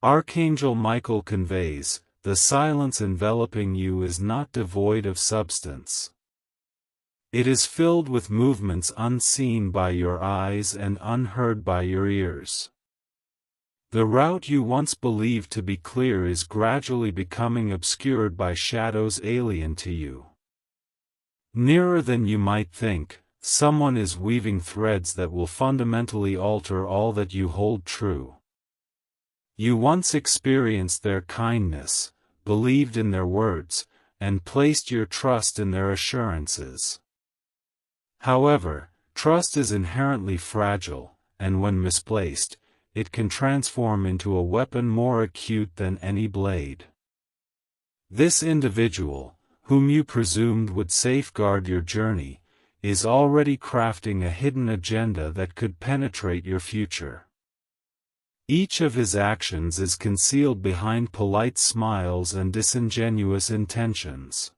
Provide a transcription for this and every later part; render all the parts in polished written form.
Archangel Michael conveys, the silence enveloping you is not devoid of substance. It is filled with movements unseen by your eyes and unheard by your ears. The route you once believed to be clear is gradually becoming obscured by shadows alien to you. Nearer than you might think, someone is weaving threads that will fundamentally alter all that you hold true. You once experienced their kindness, believed in their words, and placed your trust in their assurances. However, trust is inherently fragile, and when misplaced, it can transform into a weapon more acute than any blade. This individual, whom you presumed would safeguard your journey, is already crafting a hidden agenda that could penetrate your future. Each of his actions is concealed behind polite smiles and disingenuous intentions.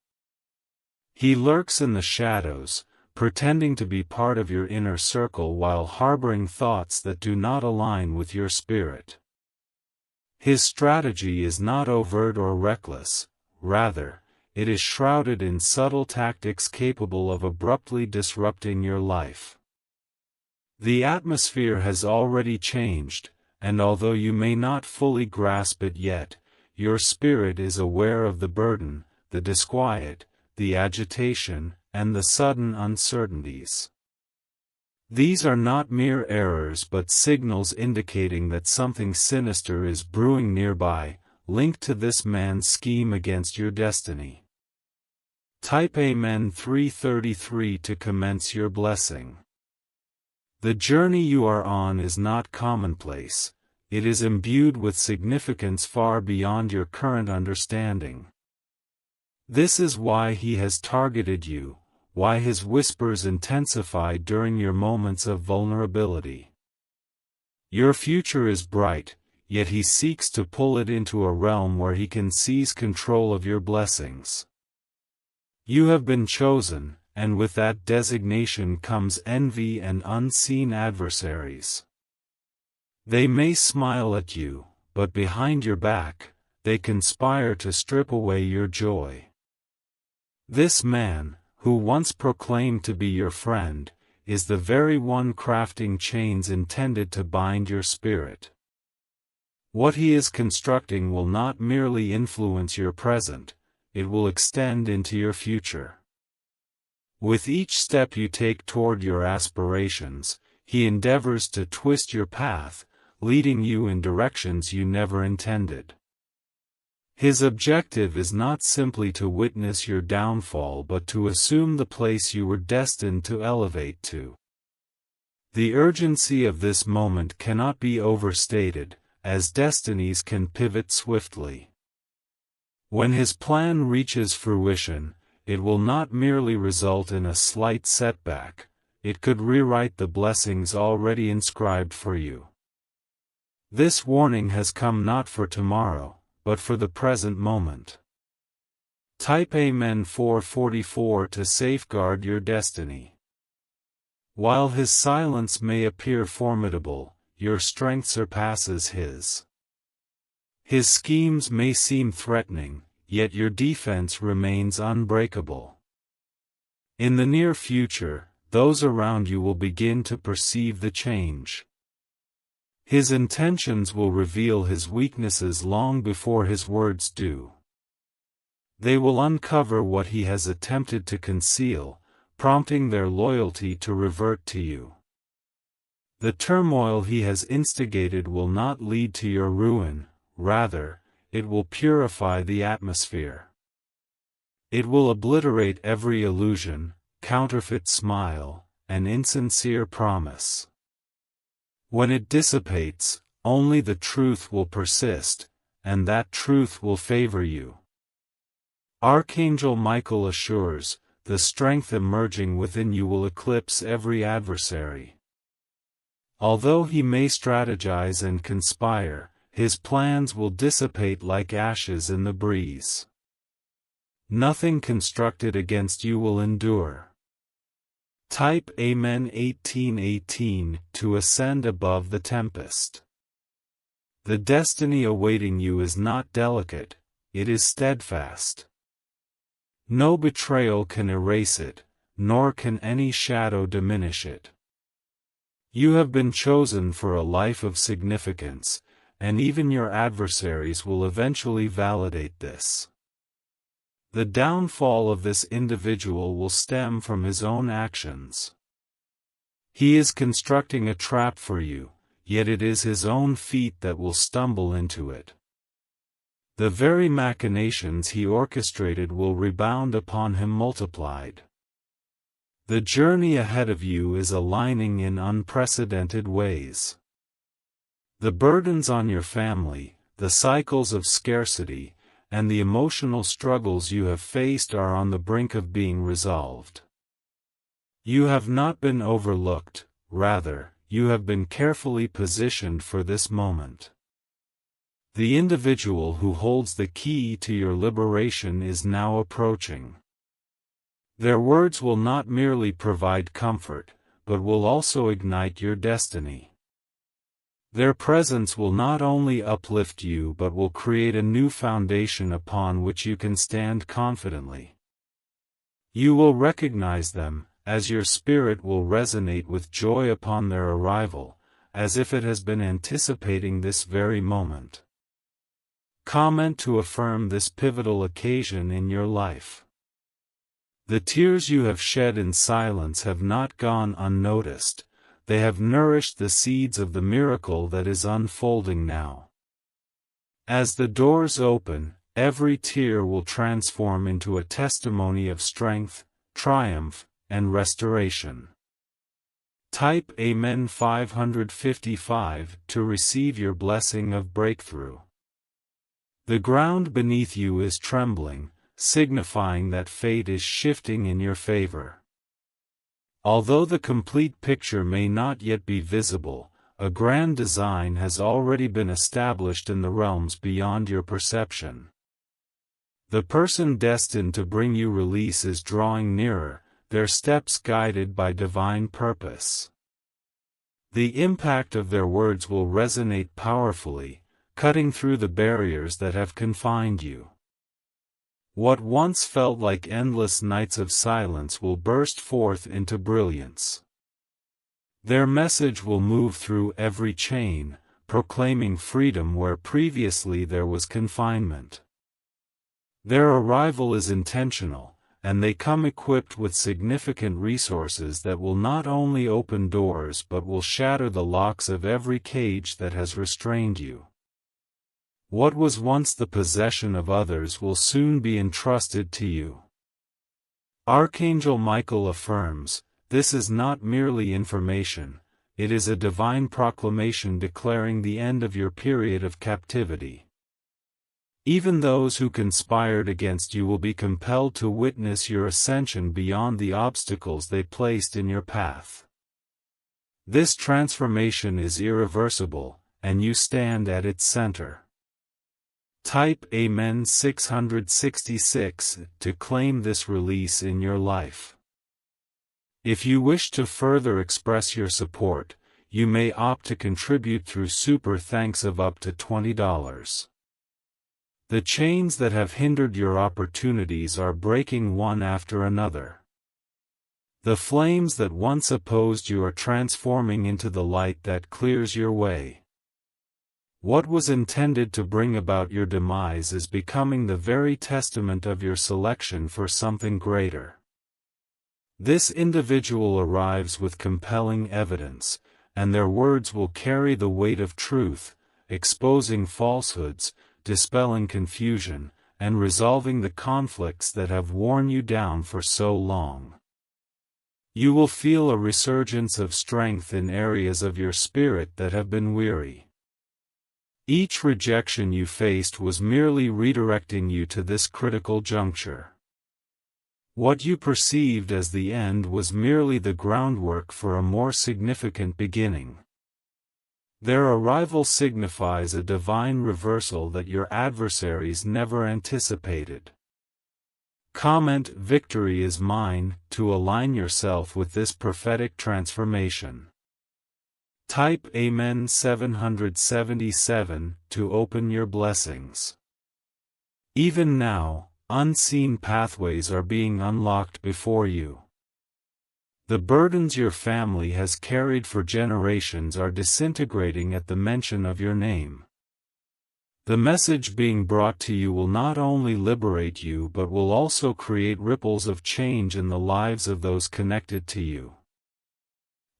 He lurks in the shadows, pretending to be part of your inner circle while harboring thoughts that do not align with your spirit. His strategy is not overt or reckless, rather, it is shrouded in subtle tactics capable of abruptly disrupting your life. The atmosphere has already changed, and although you may not fully grasp it yet, your spirit is aware of the burden, the disquiet, the agitation, and the sudden uncertainties. These are not mere errors but signals indicating that something sinister is brewing nearby, linked to this man's scheme against your destiny. Type Amen 333 to commence your blessing. The journey you are on is not commonplace, it is imbued with significance far beyond your current understanding. This is why he has targeted you, why his whispers intensify during your moments of vulnerability. Your future is bright, yet he seeks to pull it into a realm where he can seize control of your blessings. You have been chosen, and with that designation comes envy and unseen adversaries. They may smile at you, but behind your back, they conspire to strip away your joy. This man, who once proclaimed to be your friend, is the very one crafting chains intended to bind your spirit. What he is constructing will not merely influence your present, it will extend into your future. With each step you take toward your aspirations, he endeavors to twist your path, leading you in directions you never intended. His objective is not simply to witness your downfall but to assume the place you were destined to elevate to. The urgency of this moment cannot be overstated, as destinies can pivot swiftly. When his plan reaches fruition, it will not merely result in a slight setback, it could rewrite the blessings already inscribed for you. This warning has come not for tomorrow, but for the present moment. Type Amen 444 to safeguard your destiny. While his silence may appear formidable, your strength surpasses his. His schemes may seem threatening, yet your defense remains unbreakable. In the near future, those around you will begin to perceive the change. His intentions will reveal his weaknesses long before his words do. They will uncover what he has attempted to conceal, prompting their loyalty to revert to you. The turmoil he has instigated will not lead to your ruin, rather, it will purify the atmosphere. It will obliterate every illusion, counterfeit smile, and insincere promise. When it dissipates, only the truth will persist, and that truth will favor you. Archangel Michael assures, the strength emerging within you will eclipse every adversary. Although he may strategize and conspire, his plans will dissipate like ashes in the breeze. Nothing constructed against you will endure. Type Amen 1818 to ascend above the tempest. The destiny awaiting you is not delicate, it is steadfast. No betrayal can erase it, nor can any shadow diminish it. You have been chosen for a life of significance, and even your adversaries will eventually validate this. The downfall of this individual will stem from his own actions. He is constructing a trap for you, yet it is his own feet that will stumble into it. The very machinations he orchestrated will rebound upon him multiplied. The journey ahead of you is aligning in unprecedented ways. The burdens on your family, the cycles of scarcity, and the emotional struggles you have faced are on the brink of being resolved. You have not been overlooked, rather, you have been carefully positioned for this moment. The individual who holds the key to your liberation is now approaching. Their words will not merely provide comfort, but will also ignite your destiny. Their presence will not only uplift you but will create a new foundation upon which you can stand confidently. You will recognize them, as your spirit will resonate with joy upon their arrival, as if it has been anticipating this very moment. Comment to affirm this pivotal occasion in your life. The tears you have shed in silence have not gone unnoticed. They have nourished the seeds of the miracle that is unfolding now. As the doors open, every tear will transform into a testimony of strength, triumph, and restoration. Type Amen 555 to receive your blessing of breakthrough. The ground beneath you is trembling, signifying that fate is shifting in your favor. Although the complete picture may not yet be visible, a grand design has already been established in the realms beyond your perception. The person destined to bring you release is drawing nearer, their steps guided by divine purpose. The impact of their words will resonate powerfully, cutting through the barriers that have confined you. What once felt like endless nights of silence will burst forth into brilliance. Their message will move through every chain, proclaiming freedom where previously there was confinement. Their arrival is intentional, and they come equipped with significant resources that will not only open doors but will shatter the locks of every cage that has restrained you. What was once the possession of others will soon be entrusted to you. Archangel Michael affirms, this is not merely information, it is a divine proclamation declaring the end of your period of captivity. Even those who conspired against you will be compelled to witness your ascension beyond the obstacles they placed in your path. This transformation is irreversible, and you stand at its center. Type Amen 666 to claim this release in your life. If you wish to further express your support, you may opt to contribute through super thanks of up to $20. The chains that have hindered your opportunities are breaking one after another. The flames that once opposed you are transforming into the light that clears your way. What was intended to bring about your demise is becoming the very testament of your selection for something greater. This individual arrives with compelling evidence, and their words will carry the weight of truth, exposing falsehoods, dispelling confusion, and resolving the conflicts that have worn you down for so long. You will feel a resurgence of strength in areas of your spirit that have been weary. Each rejection you faced was merely redirecting you to this critical juncture. What you perceived as the end was merely the groundwork for a more significant beginning. Their arrival signifies a divine reversal that your adversaries never anticipated. Comment "Victory is mine" to align yourself with this prophetic transformation. Type Amen 777 to open your blessings. Even now, unseen pathways are being unlocked before you. The burdens your family has carried for generations are disintegrating at the mention of your name. The message being brought to you will not only liberate you but will also create ripples of change in the lives of those connected to you.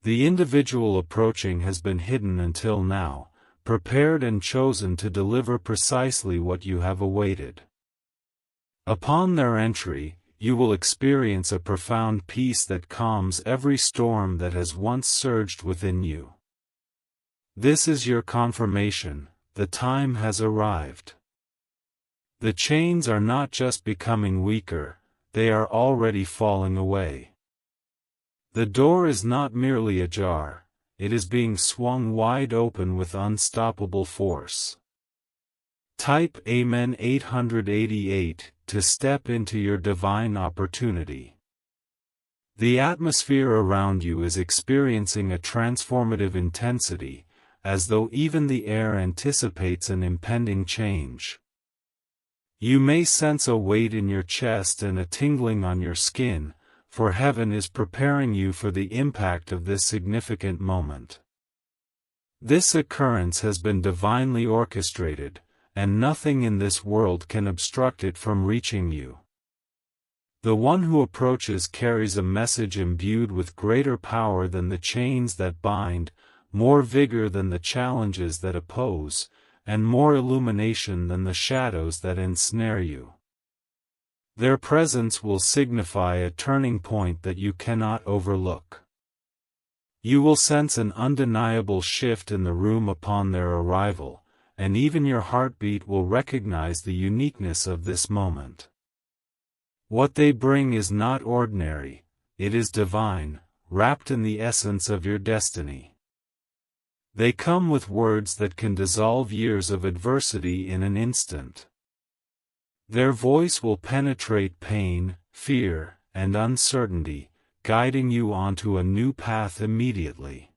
The individual approaching has been hidden until now, prepared and chosen to deliver precisely what you have awaited. Upon their entry, you will experience a profound peace that calms every storm that has once surged within you. This is your confirmation. The time has arrived. The chains are not just becoming weaker, they are already falling away. The door is not merely ajar, it is being swung wide open with unstoppable force. Type Amen 888 to step into your divine opportunity. The atmosphere around you is experiencing a transformative intensity, as though even the air anticipates an impending change. You may sense a weight in your chest and a tingling on your skin, for heaven is preparing you for the impact of this significant moment. This occurrence has been divinely orchestrated, and nothing in this world can obstruct it from reaching you. The one who approaches carries a message imbued with greater power than the chains that bind, more vigor than the challenges that oppose, and more illumination than the shadows that ensnare you. Their presence will signify a turning point that you cannot overlook. You will sense an undeniable shift in the room upon their arrival, and even your heartbeat will recognize the uniqueness of this moment. What they bring is not ordinary, it is divine, wrapped in the essence of your destiny. They come with words that can dissolve years of adversity in an instant. Their voice will penetrate pain, fear, and uncertainty, guiding you onto a new path immediately.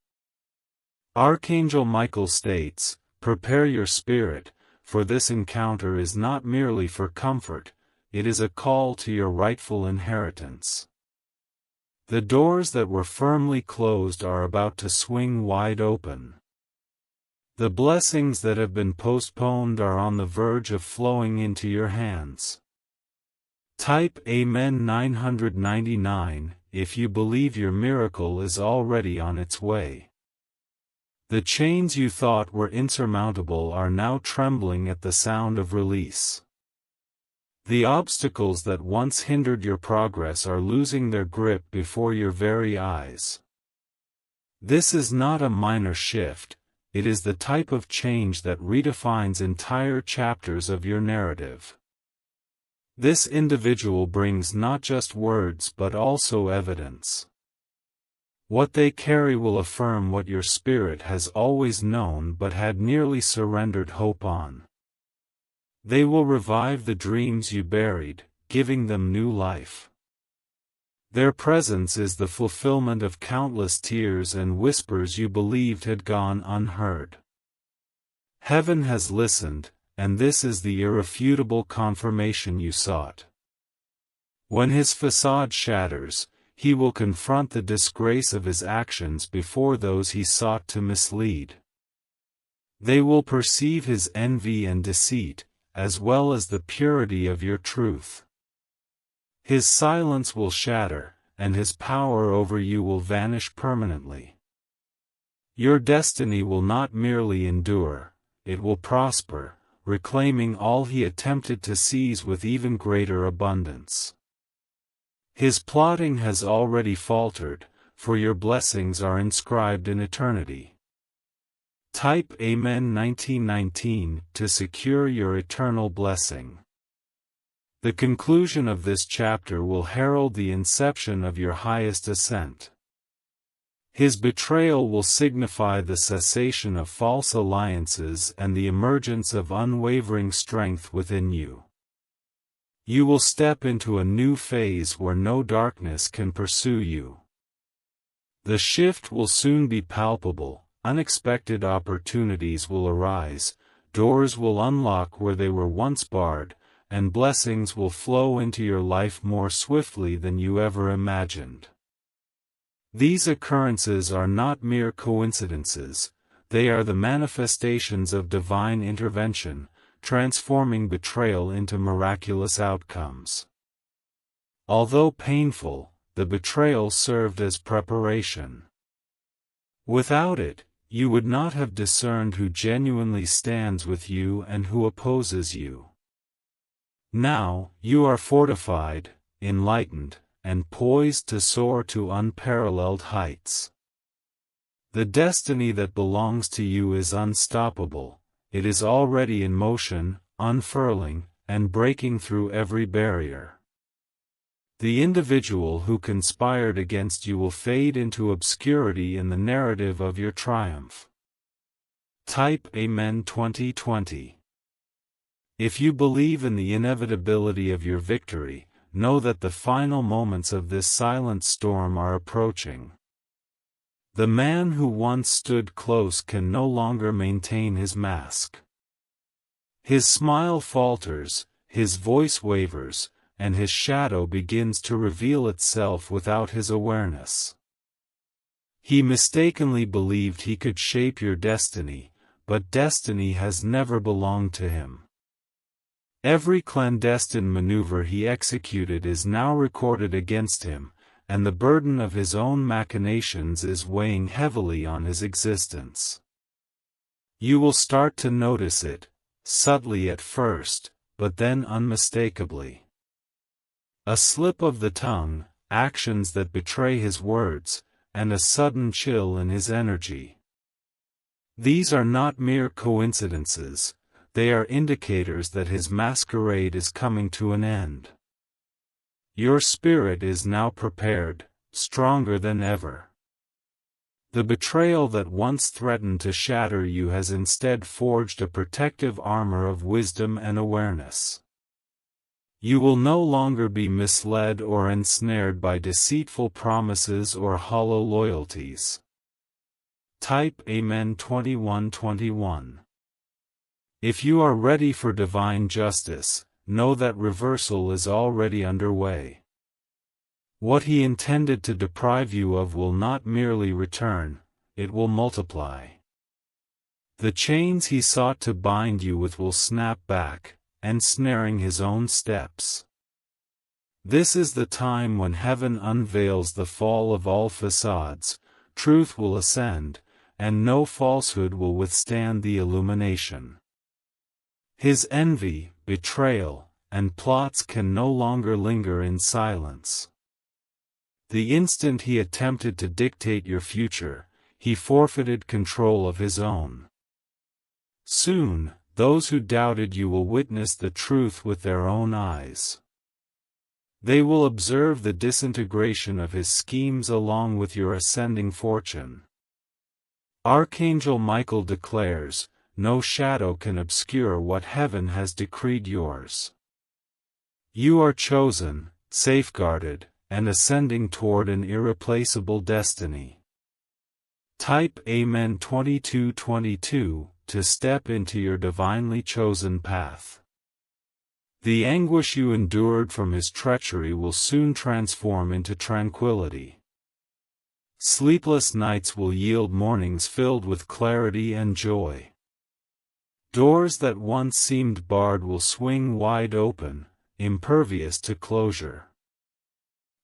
Archangel Michael states, "Prepare your spirit, for this encounter is not merely for comfort, it is a call to your rightful inheritance." The doors that were firmly closed are about to swing wide open. The blessings that have been postponed are on the verge of flowing into your hands. Type Amen 999 if you believe your miracle is already on its way. The chains you thought were insurmountable are now trembling at the sound of release. The obstacles that once hindered your progress are losing their grip before your very eyes. This is not a minor shift. It is the type of change that redefines entire chapters of your narrative. This individual brings not just words but also evidence. What they carry will affirm what your spirit has always known but had nearly surrendered hope on. They will revive the dreams you buried, giving them new life. Their presence is the fulfillment of countless tears and whispers you believed had gone unheard. Heaven has listened, and this is the irrefutable confirmation you sought. When his facade shatters, he will confront the disgrace of his actions before those he sought to mislead. They will perceive his envy and deceit, as well as the purity of your truth. His silence will shatter, and his power over you will vanish permanently. Your destiny will not merely endure, it will prosper, reclaiming all he attempted to seize with even greater abundance. His plotting has already faltered, for your blessings are inscribed in eternity. Type Amen 1919 to secure your eternal blessing. The conclusion of this chapter will herald the inception of your highest ascent. His betrayal will signify the cessation of false alliances and the emergence of unwavering strength within you. You will step into a new phase where no darkness can pursue you. The shift will soon be palpable, unexpected opportunities will arise, doors will unlock where they were once barred, and blessings will flow into your life more swiftly than you ever imagined. These occurrences are not mere coincidences, they are the manifestations of divine intervention, transforming betrayal into miraculous outcomes. Although painful, the betrayal served as preparation. Without it, you would not have discerned who genuinely stands with you and who opposes you. Now, you are fortified, enlightened, and poised to soar to unparalleled heights. The destiny that belongs to you is unstoppable, it is already in motion, unfurling, and breaking through every barrier. The individual who conspired against you will fade into obscurity in the narrative of your triumph. Type Amen 2020. If you believe in the inevitability of your victory, know that the final moments of this silent storm are approaching. The man who once stood close can no longer maintain his mask. His smile falters, his voice wavers, and his shadow begins to reveal itself without his awareness. He mistakenly believed he could shape your destiny, but destiny has never belonged to him. Every clandestine maneuver he executed is now recorded against him, and the burden of his own machinations is weighing heavily on his existence. You will start to notice it, subtly at first, but then unmistakably. A slip of the tongue, actions that betray his words, and a sudden chill in his energy. These are not mere coincidences, they are indicators that his masquerade is coming to an end. Your spirit is now prepared, stronger than ever. The betrayal that once threatened to shatter you has instead forged a protective armor of wisdom and awareness. You will no longer be misled or ensnared by deceitful promises or hollow loyalties. Type Amen 2121. If you are ready for divine justice, know that reversal is already underway. What he intended to deprive you of will not merely return, it will multiply. The chains he sought to bind you with will snap back, ensnaring his own steps. This is the time when heaven unveils the fall of all facades, truth will ascend, and no falsehood will withstand the illumination. His envy, betrayal, and plots can no longer linger in silence. The instant he attempted to dictate your future, he forfeited control of his own. Soon, those who doubted you will witness the truth with their own eyes. They will observe the disintegration of his schemes along with your ascending fortune. Archangel Michael declares, "No shadow can obscure what heaven has decreed yours." You are chosen, safeguarded, and ascending toward an irreplaceable destiny. Type Amen 2222 to step into your divinely chosen path. The anguish you endured from his treachery will soon transform into tranquility. Sleepless nights will yield mornings filled with clarity and joy. Doors that once seemed barred will swing wide open, impervious to closure.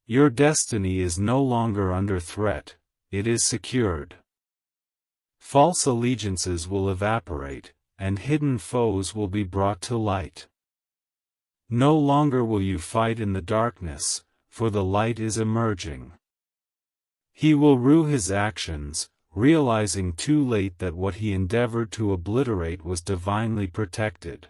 Your destiny is no longer under threat, it is secured. False allegiances will evaporate, and hidden foes will be brought to light. No longer will you fight in the darkness, for the light is emerging. He will rue his actions, realizing too late that what he endeavored to obliterate was divinely protected.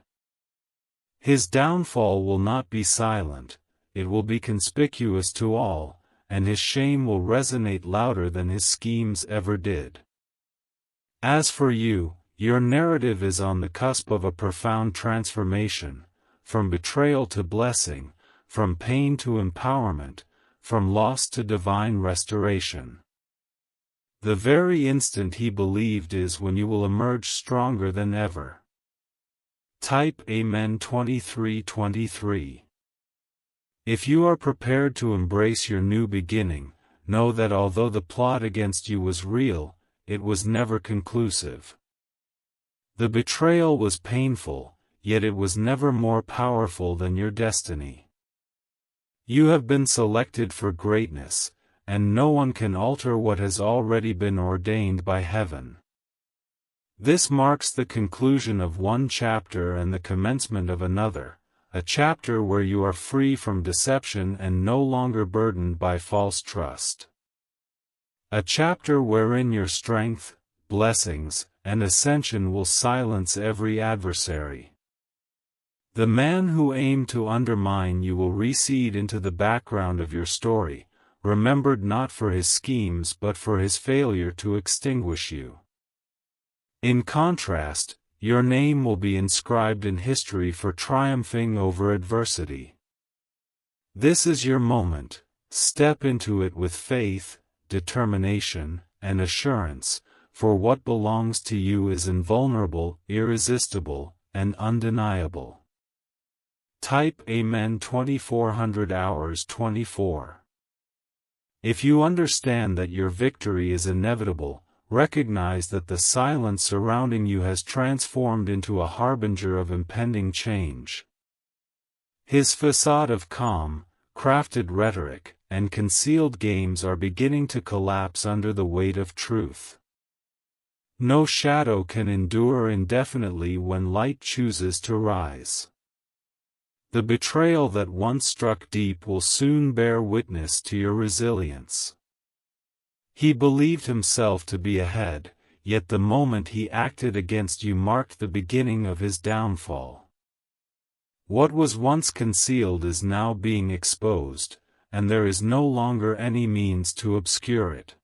His downfall will not be silent, it will be conspicuous to all, and his shame will resonate louder than his schemes ever did. As for you, your narrative is on the cusp of a profound transformation, from betrayal to blessing, from pain to empowerment, from loss to divine restoration. The very instant he believed is when you will emerge stronger than ever. Type Amen 23:23. If you are prepared to embrace your new beginning, know that although the plot against you was real, it was never conclusive. The betrayal was painful, yet it was never more powerful than your destiny. You have been selected for greatness, and no one can alter what has already been ordained by heaven. This marks the conclusion of one chapter and the commencement of another, a chapter where you are free from deception and no longer burdened by false trust. A chapter wherein your strength, blessings, and ascension will silence every adversary. The man who aimed to undermine you will recede into the background of your story, remembered not for his schemes but for his failure to extinguish you. In contrast, your name will be inscribed in history for triumphing over adversity. This is your moment. Step into it with faith, determination, and assurance, for what belongs to you is invulnerable, irresistible, and undeniable. Type Amen 2400 hours 24. If you understand that your victory is inevitable, recognize that the silence surrounding you has transformed into a harbinger of impending change. His facade of calm, crafted rhetoric, and concealed games are beginning to collapse under the weight of truth. No shadow can endure indefinitely when light chooses to rise. The betrayal that once struck deep will soon bear witness to your resilience. He believed himself to be ahead, yet the moment he acted against you marked the beginning of his downfall. What was once concealed is now being exposed, and there is no longer any means to obscure it.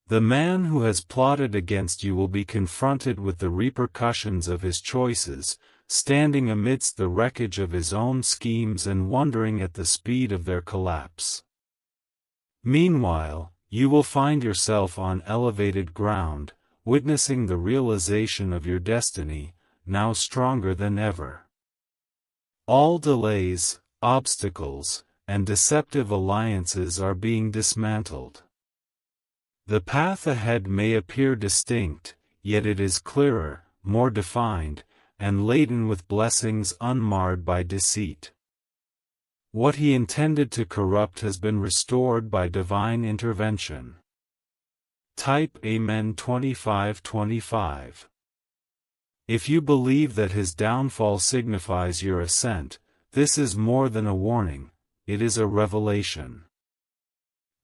The man who has plotted against you will be confronted with the repercussions of his choices, standing amidst the wreckage of his own schemes and wondering at the speed of their collapse. Meanwhile, you will find yourself on elevated ground, witnessing the realization of your destiny, now stronger than ever. All delays, obstacles, and deceptive alliances are being dismantled. The path ahead may appear distinct, yet it is clearer, more defined, and laden with blessings unmarred by deceit. What he intended to corrupt has been restored by divine intervention. Type Amen 25:25. If you believe that his downfall signifies your ascent, this is more than a warning, it is a revelation.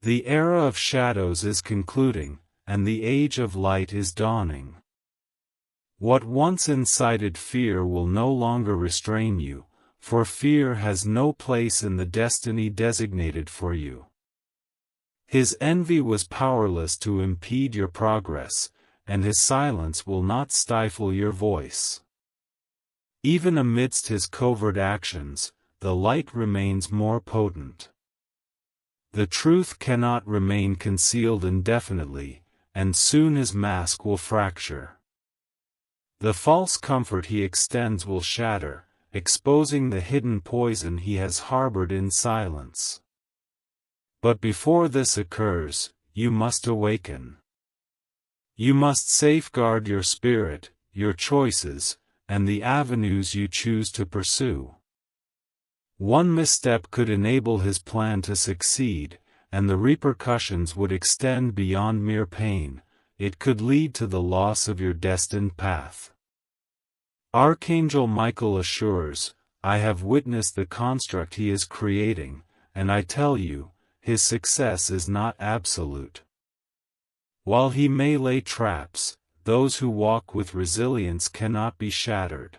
The era of shadows is concluding, and the age of light is dawning. What once incited fear will no longer restrain you, for fear has no place in the destiny designated for you. His envy was powerless to impede your progress, and his silence will not stifle your voice. Even amidst his covert actions, the light remains more potent. The truth cannot remain concealed indefinitely, and soon his mask will fracture. The false comfort he extends will shatter, exposing the hidden poison he has harbored in silence. But before this occurs, you must awaken. You must safeguard your spirit, your choices, and the avenues you choose to pursue. One misstep could enable his plan to succeed, and the repercussions would extend beyond mere pain. It could lead to the loss of your destined path. Archangel Michael assures, I have witnessed the construct he is creating, and I tell you, his success is not absolute. While he may lay traps, those who walk with resilience cannot be shattered.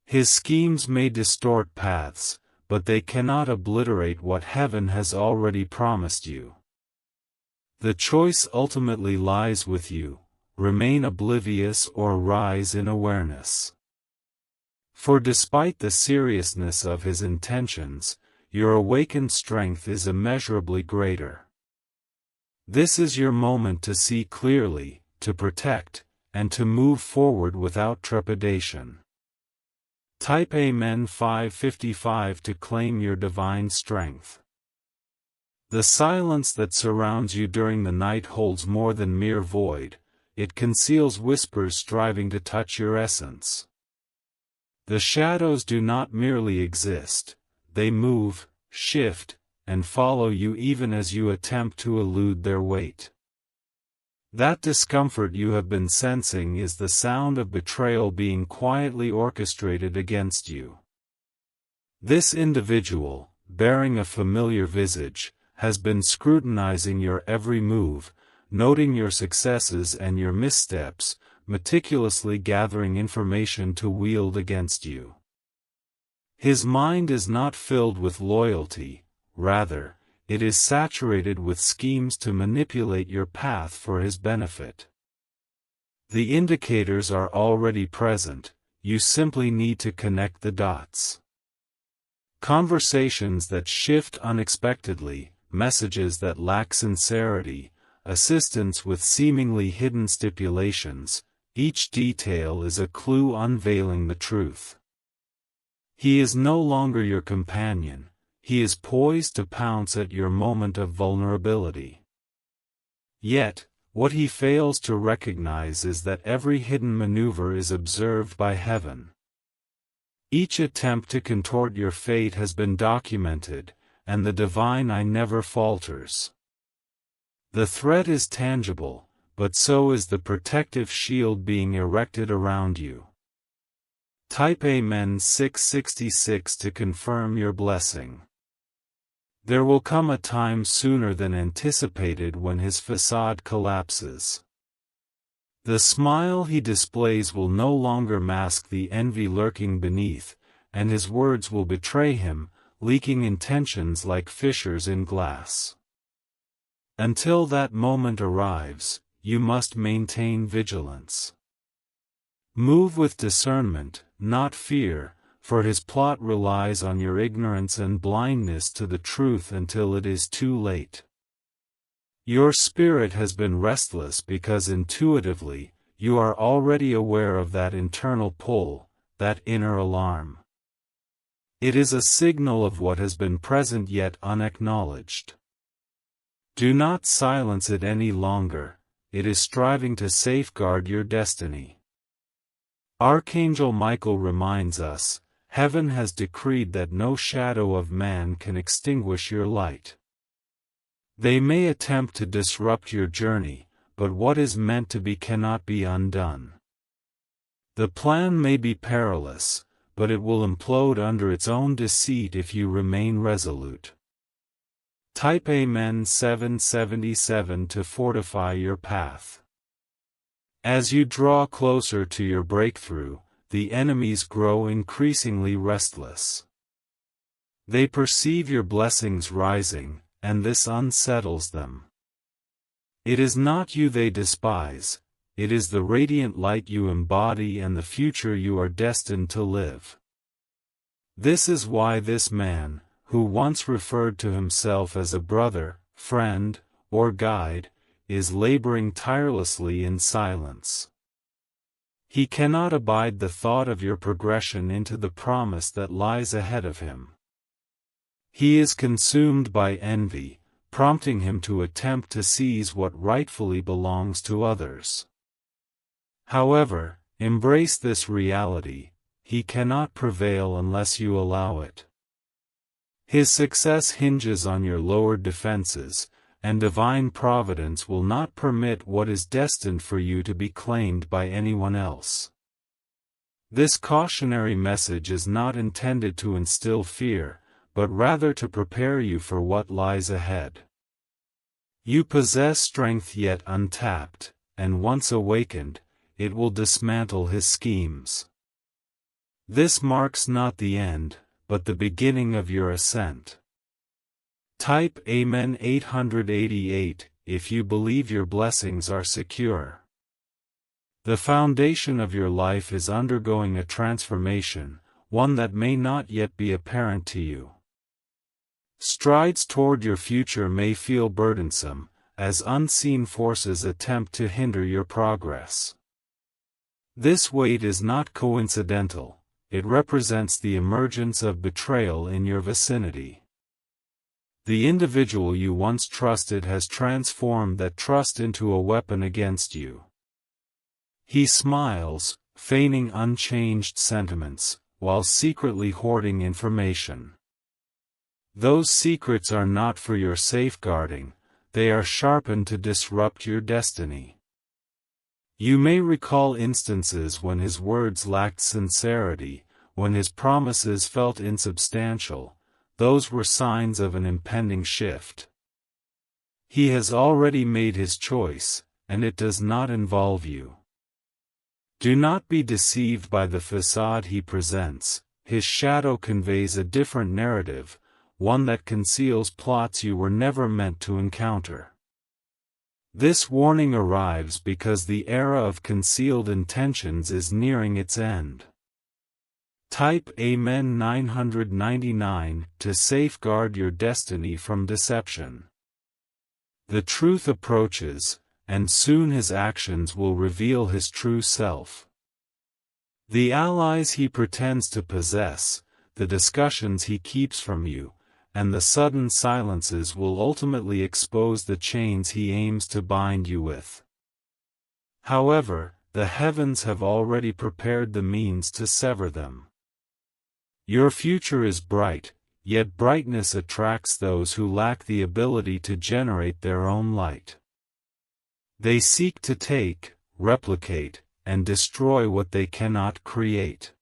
His schemes may distort paths, but they cannot obliterate what heaven has already promised you. The choice ultimately lies with you: remain oblivious or rise in awareness. For despite the seriousness of his intentions, your awakened strength is immeasurably greater. This is your moment to see clearly, to protect, and to move forward without trepidation. Type Amen 555 to claim your divine strength. The silence that surrounds you during the night holds more than mere void, it conceals whispers striving to touch your essence. The shadows do not merely exist, they move, shift, and follow you even as you attempt to elude their weight. That discomfort you have been sensing is the sound of betrayal being quietly orchestrated against you. This individual, bearing a familiar visage, has been scrutinizing your every move, noting your successes and your missteps, meticulously gathering information to wield against you. His mind is not filled with loyalty, rather, it is saturated with schemes to manipulate your path for his benefit. The indicators are already present, you simply need to connect the dots. Conversations that shift unexpectedly, messages that lack sincerity, assistance with seemingly hidden stipulations, each detail is a clue unveiling the truth. He is no longer your companion, he is poised to pounce at your moment of vulnerability. Yet, what he fails to recognize is that every hidden maneuver is observed by heaven. Each attempt to contort your fate has been documented, and the divine eye never falters. The threat is tangible, but so is the protective shield being erected around you. Type Amen 666 to confirm your blessing. There will come a time sooner than anticipated when his facade collapses. The smile he displays will no longer mask the envy lurking beneath, and his words will betray him, leaking intentions like fissures in glass. Until that moment arrives, you must maintain vigilance. Move with discernment, not fear, for his plot relies on your ignorance and blindness to the truth until it is too late. Your spirit has been restless because intuitively, you are already aware of that internal pull, that inner alarm. It is a signal of what has been present yet unacknowledged. Do not silence it any longer, it is striving to safeguard your destiny. Archangel Michael reminds us, heaven has decreed that no shadow of man can extinguish your light. They may attempt to disrupt your journey, but what is meant to be cannot be undone. The plan may be perilous, but it will implode under its own deceit if you remain resolute. Type Amen 777 to fortify your path. As you draw closer to your breakthrough, the enemies grow increasingly restless. They perceive your blessings rising, and this unsettles them. It is not you they despise, it is the radiant light you embody and the future you are destined to live. This is why this man, who once referred to himself as a brother, friend, or guide, is laboring tirelessly in silence. He cannot abide the thought of your progression into the promise that lies ahead of him. He is consumed by envy, prompting him to attempt to seize what rightfully belongs to others. However, embrace this reality, he cannot prevail unless you allow it. His success hinges on your lowered defenses, and divine providence will not permit what is destined for you to be claimed by anyone else. This cautionary message is not intended to instill fear, but rather to prepare you for what lies ahead. You possess strength yet untapped, and once awakened, it will dismantle his schemes. This marks not the end, but the beginning of your ascent. Type Amen 888 if you believe your blessings are secure. The foundation of your life is undergoing a transformation, one that may not yet be apparent to you. Strides toward your future may feel burdensome, as unseen forces attempt to hinder your progress. This weight is not coincidental, it represents the emergence of betrayal in your vicinity. The individual you once trusted has transformed that trust into a weapon against you. He smiles, feigning unchanged sentiments, while secretly hoarding information. Those secrets are not for your safeguarding, they are sharpened to disrupt your destiny. You may recall instances when his words lacked sincerity, when his promises felt insubstantial. Those were signs of an impending shift. He has already made his choice, and it does not involve you. Do not be deceived by the facade he presents. His shadow conveys a different narrative, one that conceals plots you were never meant to encounter. This warning arrives because the era of concealed intentions is nearing its end. Type Amen 999 to safeguard your destiny from deception. The truth approaches, and soon his actions will reveal his true self. The allies he pretends to possess, the discussions he keeps from you, and the sudden silences will ultimately expose the chains he aims to bind you with. However, the heavens have already prepared the means to sever them. Your future is bright, yet brightness attracts those who lack the ability to generate their own light. They seek to take, replicate, and destroy what they cannot create.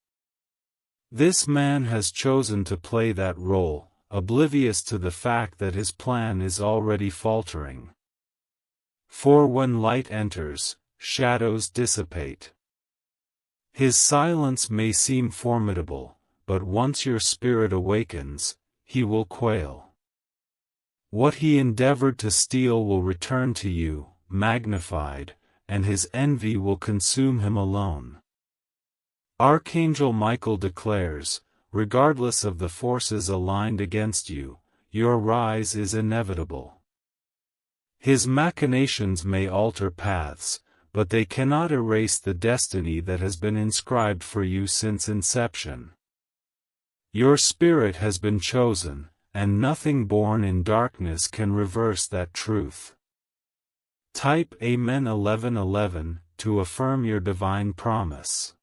This man has chosen to play that role, oblivious to the fact that his plan is already faltering. For when light enters, shadows dissipate. His silence may seem formidable, but once your spirit awakens, he will quail. What he endeavored to steal will return to you, magnified, and his envy will consume him alone. Archangel Michael declares, regardless of the forces aligned against you, your rise is inevitable. His machinations may alter paths, but they cannot erase the destiny that has been inscribed for you since inception. Your spirit has been chosen, and nothing born in darkness can reverse that truth. Type Amen 1111 to affirm your divine promise.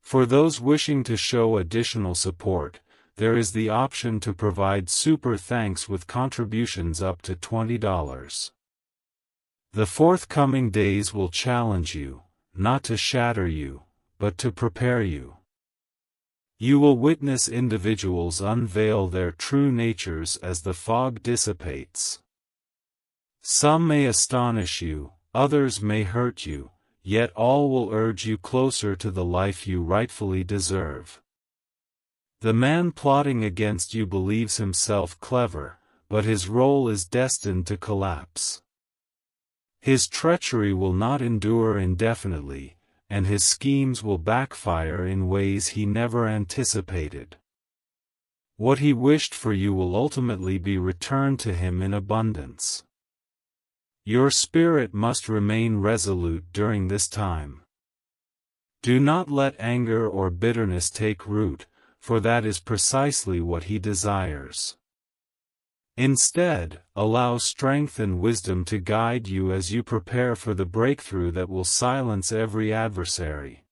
For those wishing to show additional support, there is the option to provide super thanks with contributions up to $20. The forthcoming days will challenge you, not to shatter you, but to prepare you. You will witness individuals unveil their true natures as the fog dissipates. Some may astonish you, others may hurt you, yet all will urge you closer to the life you rightfully deserve. The man plotting against you believes himself clever, but his role is destined to collapse. His treachery will not endure indefinitely, and his schemes will backfire in ways he never anticipated. What he wished for you will ultimately be returned to him in abundance. Your spirit must remain resolute during this time. Do not let anger or bitterness take root, for that is precisely what he desires. Instead, allow strength and wisdom to guide you as you prepare for the breakthrough that will silence every adversary.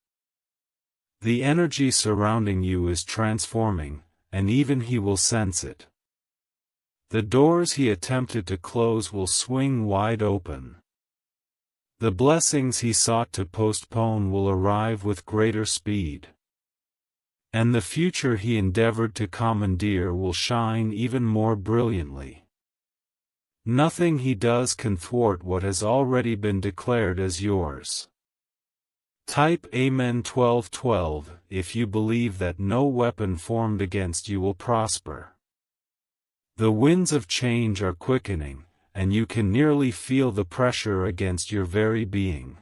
The energy surrounding you is transforming, and even he will sense it. The doors he attempted to close will swing wide open. The blessings he sought to postpone will arrive with greater speed. And the future he endeavored to commandeer will shine even more brilliantly. Nothing he does can thwart what has already been declared as yours. Type Amen 1212 if you believe that no weapon formed against you will prosper. The winds of change are quickening, and you can nearly feel the pressure against your very being.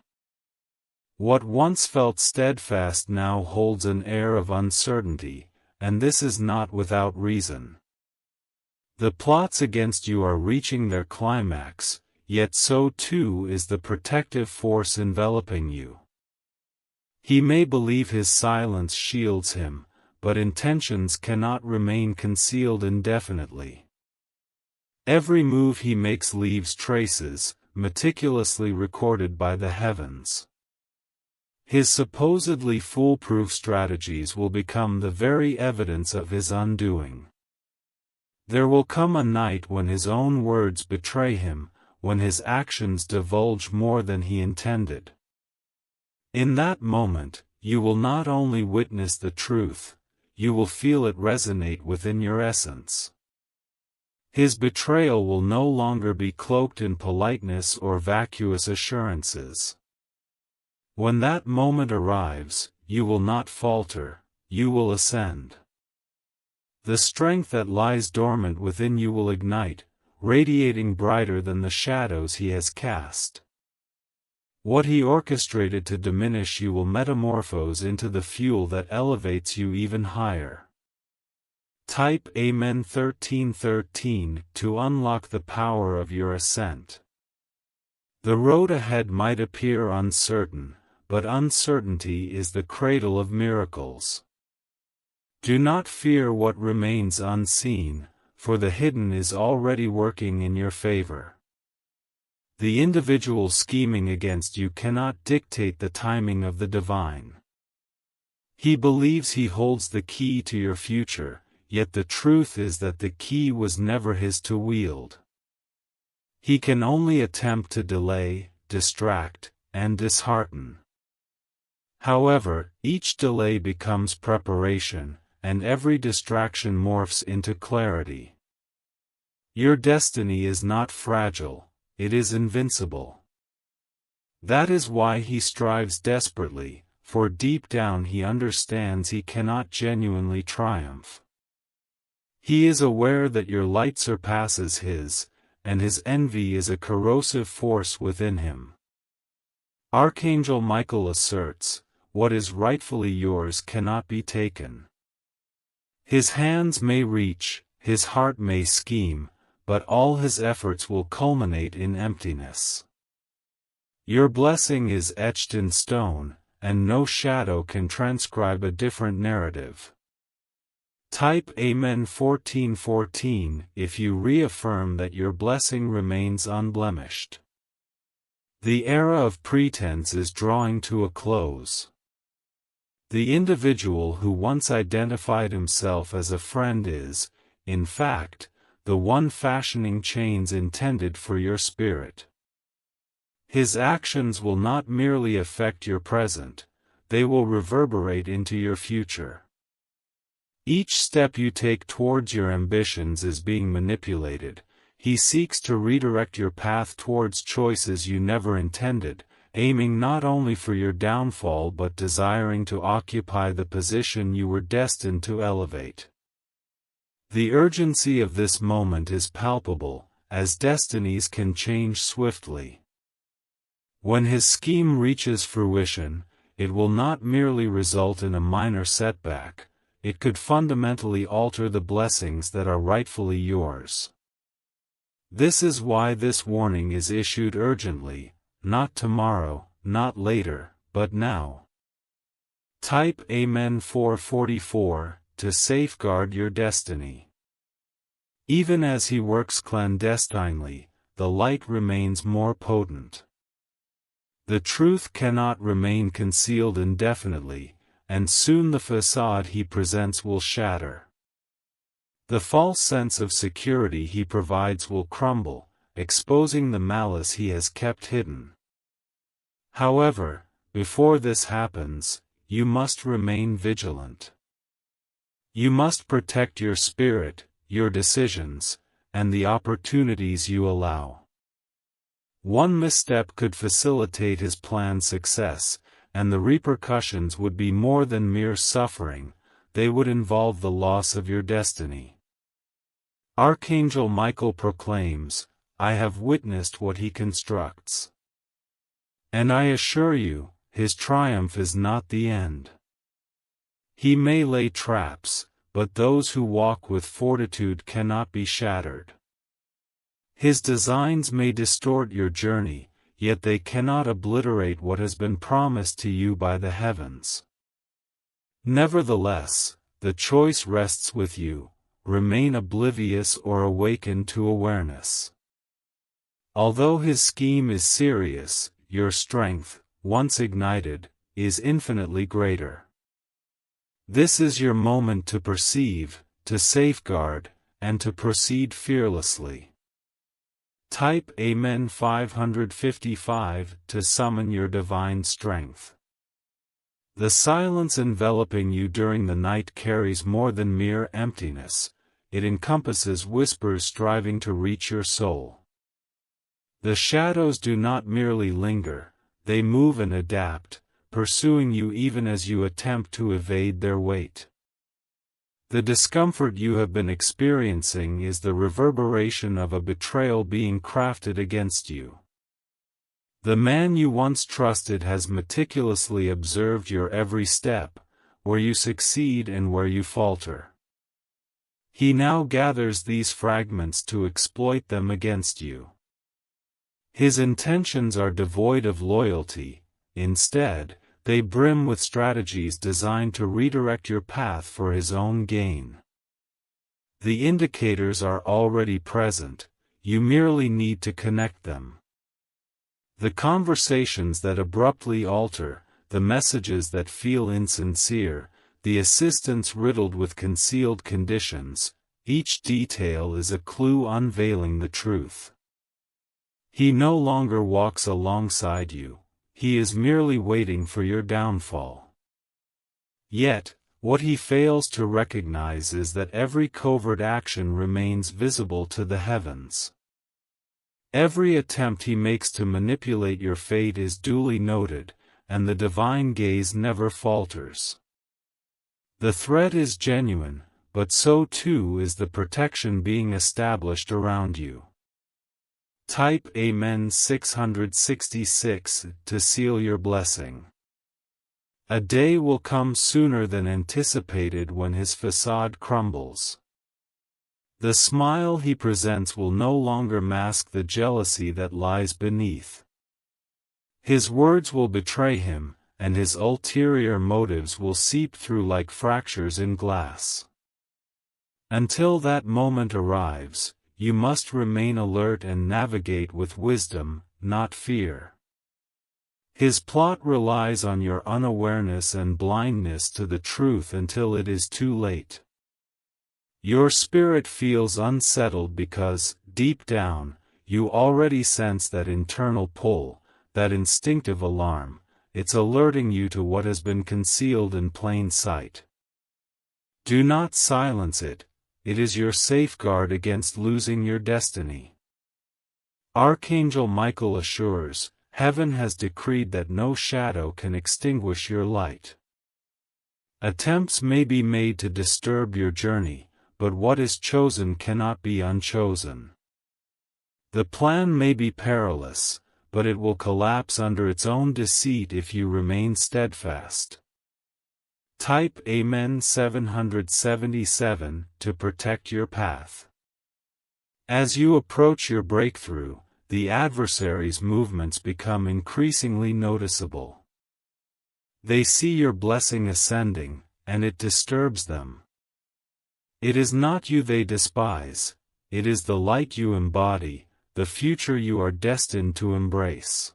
What once felt steadfast now holds an air of uncertainty, and this is not without reason. The plots against you are reaching their climax, yet so too is the protective force enveloping you. He may believe his silence shields him, but intentions cannot remain concealed indefinitely. Every move he makes leaves traces, meticulously recorded by the heavens. His supposedly foolproof strategies will become the very evidence of his undoing. There will come a night when his own words betray him, when his actions divulge more than he intended. In that moment, you will not only witness the truth, you will feel it resonate within your essence. His betrayal will no longer be cloaked in politeness or vacuous assurances. When that moment arrives, you will not falter, you will ascend. The strength that lies dormant within you will ignite, radiating brighter than the shadows he has cast. What he orchestrated to diminish you will metamorphose into the fuel that elevates you even higher. Type Amen 1313 to unlock the power of your ascent. The road ahead might appear uncertain, but uncertainty is the cradle of miracles. Do not fear what remains unseen, for the hidden is already working in your favor. The individual scheming against you cannot dictate the timing of the divine. He believes he holds the key to your future, yet the truth is that the key was never his to wield. He can only attempt to delay, distract, and dishearten. However, each delay becomes preparation, and every distraction morphs into clarity. Your destiny is not fragile, it is invincible. That is why he strives desperately, for deep down he understands he cannot genuinely triumph. He is aware that your light surpasses his, and his envy is a corrosive force within him. Archangel Michael asserts, what is rightfully yours cannot be taken. His hands may reach, his heart may scheme, but all his efforts will culminate in emptiness. Your blessing is etched in stone, and no shadow can transcribe a different narrative. Type Amen 1414 if you reaffirm that your blessing remains unblemished. The era of pretense is drawing to a close. The individual who once identified himself as a friend is, in fact, the one fashioning chains intended for your spirit. His actions will not merely affect your present, they will reverberate into your future. Each step you take towards your ambitions is being manipulated. He seeks to redirect your path towards choices you never intended, aiming not only for your downfall but desiring to occupy the position you were destined to elevate. The urgency of this moment is palpable, as destinies can change swiftly. When his scheme reaches fruition, it will not merely result in a minor setback, it could fundamentally alter the blessings that are rightfully yours. This is why this warning is issued urgently, not tomorrow, not later, but now. Type Amen 444 to safeguard your destiny. Even as he works clandestinely, the light remains more potent. The truth cannot remain concealed indefinitely, and soon the facade he presents will shatter. The false sense of security he provides will crumble, exposing the malice he has kept hidden. However, before this happens, you must remain vigilant. You must protect your spirit, your decisions, and the opportunities you allow. One misstep could facilitate his plan's success, and the repercussions would be more than mere suffering, they would involve the loss of your destiny. Archangel Michael proclaims, I have witnessed what he constructs. And I assure you, his triumph is not the end. He may lay traps, but those who walk with fortitude cannot be shattered. His designs may distort your journey, yet they cannot obliterate what has been promised to you by the heavens. Nevertheless, the choice rests with you: remain oblivious or awaken to awareness. Although his scheme is serious, your strength, once ignited, is infinitely greater. This is your moment to perceive, to safeguard, and to proceed fearlessly. Type Amen 555 to summon your divine strength. The silence enveloping you during the night carries more than mere emptiness, it encompasses whispers striving to reach your soul. The shadows do not merely linger, they move and adapt, pursuing you even as you attempt to evade their weight. The discomfort you have been experiencing is the reverberation of a betrayal being crafted against you. The man you once trusted has meticulously observed your every step, where you succeed and where you falter. He now gathers these fragments to exploit them against you. His intentions are devoid of loyalty; instead, they brim with strategies designed to redirect your path for his own gain. The indicators are already present, you merely need to connect them. The conversations that abruptly alter, the messages that feel insincere, the assistance riddled with concealed conditions, each detail is a clue unveiling the truth. He no longer walks alongside you. He is merely waiting for your downfall. Yet, what he fails to recognize is that every covert action remains visible to the heavens. Every attempt he makes to manipulate your fate is duly noted, and the divine gaze never falters. The threat is genuine, but so too is the protection being established around you. Type Amen 666 to seal your blessing. A day will come sooner than anticipated when his facade crumbles. The smile he presents will no longer mask the jealousy that lies beneath. His words will betray him, and his ulterior motives will seep through like fractures in glass. Until that moment arrives, you must remain alert and navigate with wisdom, not fear. His plot relies on your unawareness and blindness to the truth until it is too late. Your spirit feels unsettled because, deep down, you already sense that internal pull, that instinctive alarm. It's alerting you to what has been concealed in plain sight. Do not silence it. It is your safeguard against losing your destiny. Archangel Michael assures, heaven has decreed that no shadow can extinguish your light. Attempts may be made to disturb your journey, but what is chosen cannot be unchosen. The plan may be perilous, but it will collapse under its own deceit if you remain steadfast. Type Amen 777 to protect your path. As you approach your breakthrough, the adversary's movements become increasingly noticeable. They see your blessing ascending, and it disturbs them. It is not you they despise, it is the light you embody, the future you are destined to embrace.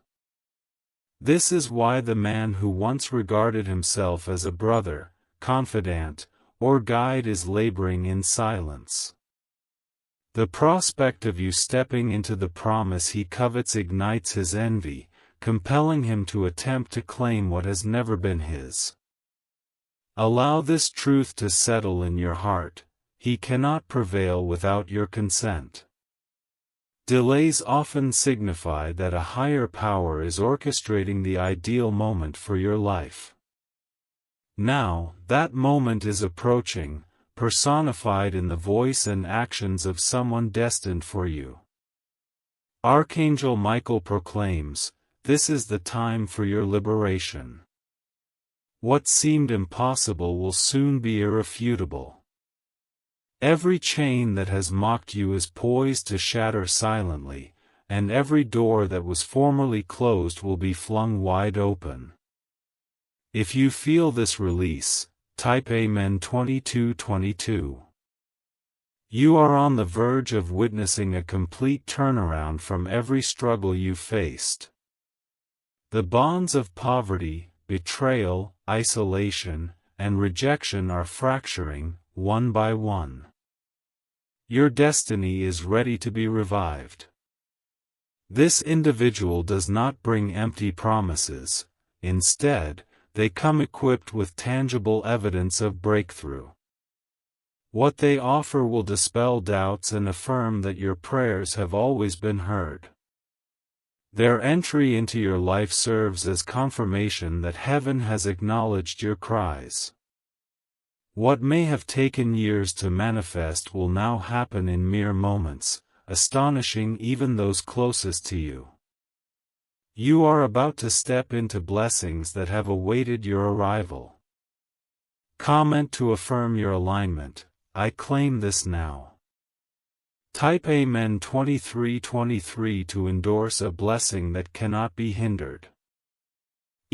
This is why the man who once regarded himself as a brother, confidant, or guide is laboring in silence. The prospect of you stepping into the promise he covets ignites his envy, compelling him to attempt to claim what has never been his. Allow this truth to settle in your heart: he cannot prevail without your consent. Delays often signify that a higher power is orchestrating the ideal moment for your life. Now, that moment is approaching, personified in the voice and actions of someone destined for you. Archangel Michael proclaims, "This is the time for your liberation. What seemed impossible will soon be irrefutable." Every chain that has mocked you is poised to shatter silently, and every door that was formerly closed will be flung wide open. If you feel this release, type Amen 2222. You are on the verge of witnessing a complete turnaround from every struggle you faced. The bonds of poverty, betrayal, isolation, and rejection are fracturing, one by one. Your destiny is ready to be revived. This individual does not bring empty promises. Instead, they come equipped with tangible evidence of breakthrough. What they offer will dispel doubts and affirm that your prayers have always been heard. Their entry into your life serves as confirmation that heaven has acknowledged your cries. What may have taken years to manifest will now happen in mere moments, astonishing even those closest to you. You are about to step into blessings that have awaited your arrival. Comment to affirm your alignment. I claim this now. Type Amen 2323 to endorse a blessing that cannot be hindered.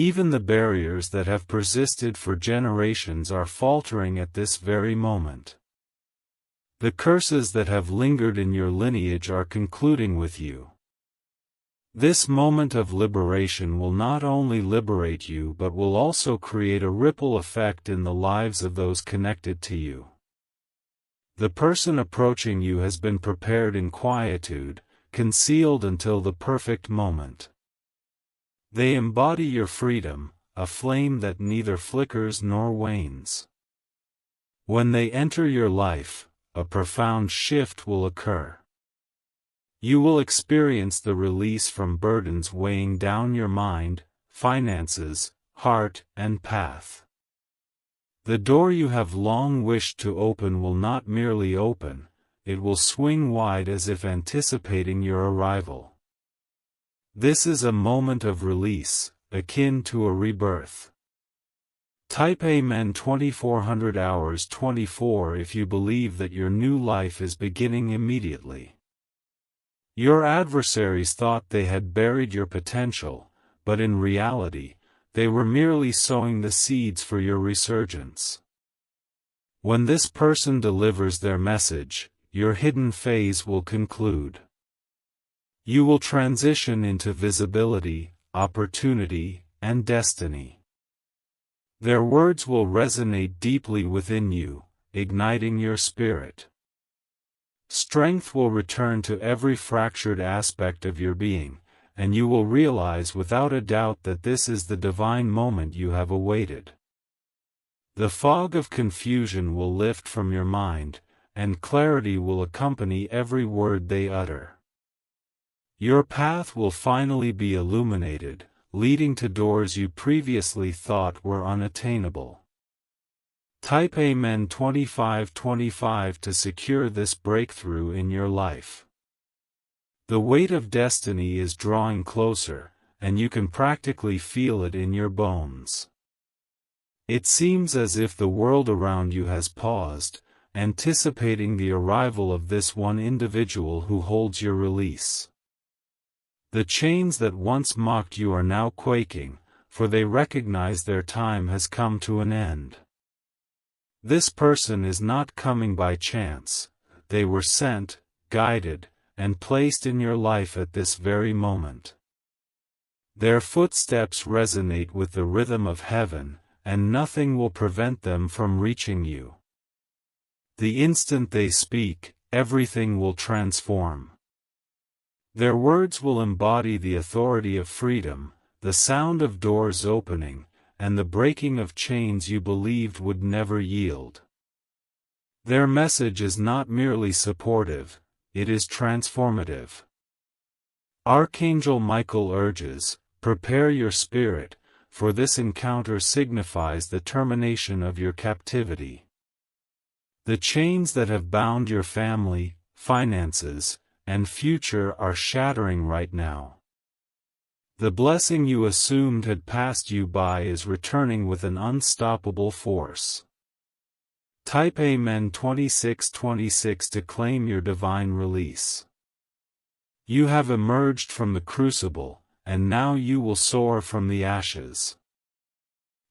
Even the barriers that have persisted for generations are faltering at this very moment. The curses that have lingered in your lineage are concluding with you. This moment of liberation will not only liberate you but will also create a ripple effect in the lives of those connected to you. The person approaching you has been prepared in quietude, concealed until the perfect moment. They embody your freedom, a flame that neither flickers nor wanes. When they enter your life, a profound shift will occur. You will experience the release from burdens weighing down your mind, finances, heart, and path. The door you have long wished to open will not merely open, it will swing wide as if anticipating your arrival. This is a moment of release, akin to a rebirth. Type Amen 2400 hours 24 if you believe that your new life is beginning immediately. Your adversaries thought they had buried your potential, but in reality, they were merely sowing the seeds for your resurgence. When this person delivers their message, your hidden phase will conclude. You will transition into visibility, opportunity, and destiny. Their words will resonate deeply within you, igniting your spirit. Strength will return to every fractured aspect of your being, and you will realize without a doubt that this is the divine moment you have awaited. The fog of confusion will lift from your mind, and clarity will accompany every word they utter. Your path will finally be illuminated, leading to doors you previously thought were unattainable. Type Amen 2525 to secure this breakthrough in your life. The weight of destiny is drawing closer, and you can practically feel it in your bones. It seems as if the world around you has paused, anticipating the arrival of this one individual who holds your release. The chains that once mocked you are now quaking, for they recognize their time has come to an end. This person is not coming by chance, they were sent, guided, and placed in your life at this very moment. Their footsteps resonate with the rhythm of heaven, and nothing will prevent them from reaching you. The instant they speak, everything will transform. Their words will embody the authority of freedom, the sound of doors opening, and the breaking of chains you believed would never yield. Their message is not merely supportive, it is transformative. Archangel Michael urges, prepare your spirit, for this encounter signifies the termination of your captivity. The chains that have bound your family, finances, and future are shattering right now. The blessing you assumed had passed you by is returning with an unstoppable force. Type Amen 2626 to claim your divine release. You have emerged from the crucible, and now you will soar from the ashes.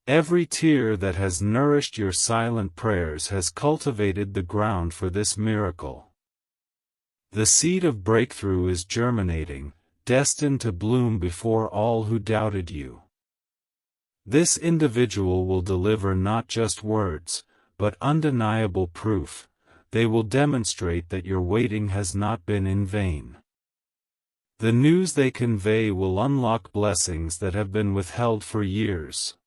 Every tear that has nourished your silent prayers has cultivated the ground for this miracle. The seed of breakthrough is germinating, destined to bloom before all who doubted you. This individual will deliver not just words, but undeniable proof. They will demonstrate that your waiting has not been in vain. The news they convey will unlock blessings that have been withheld for years.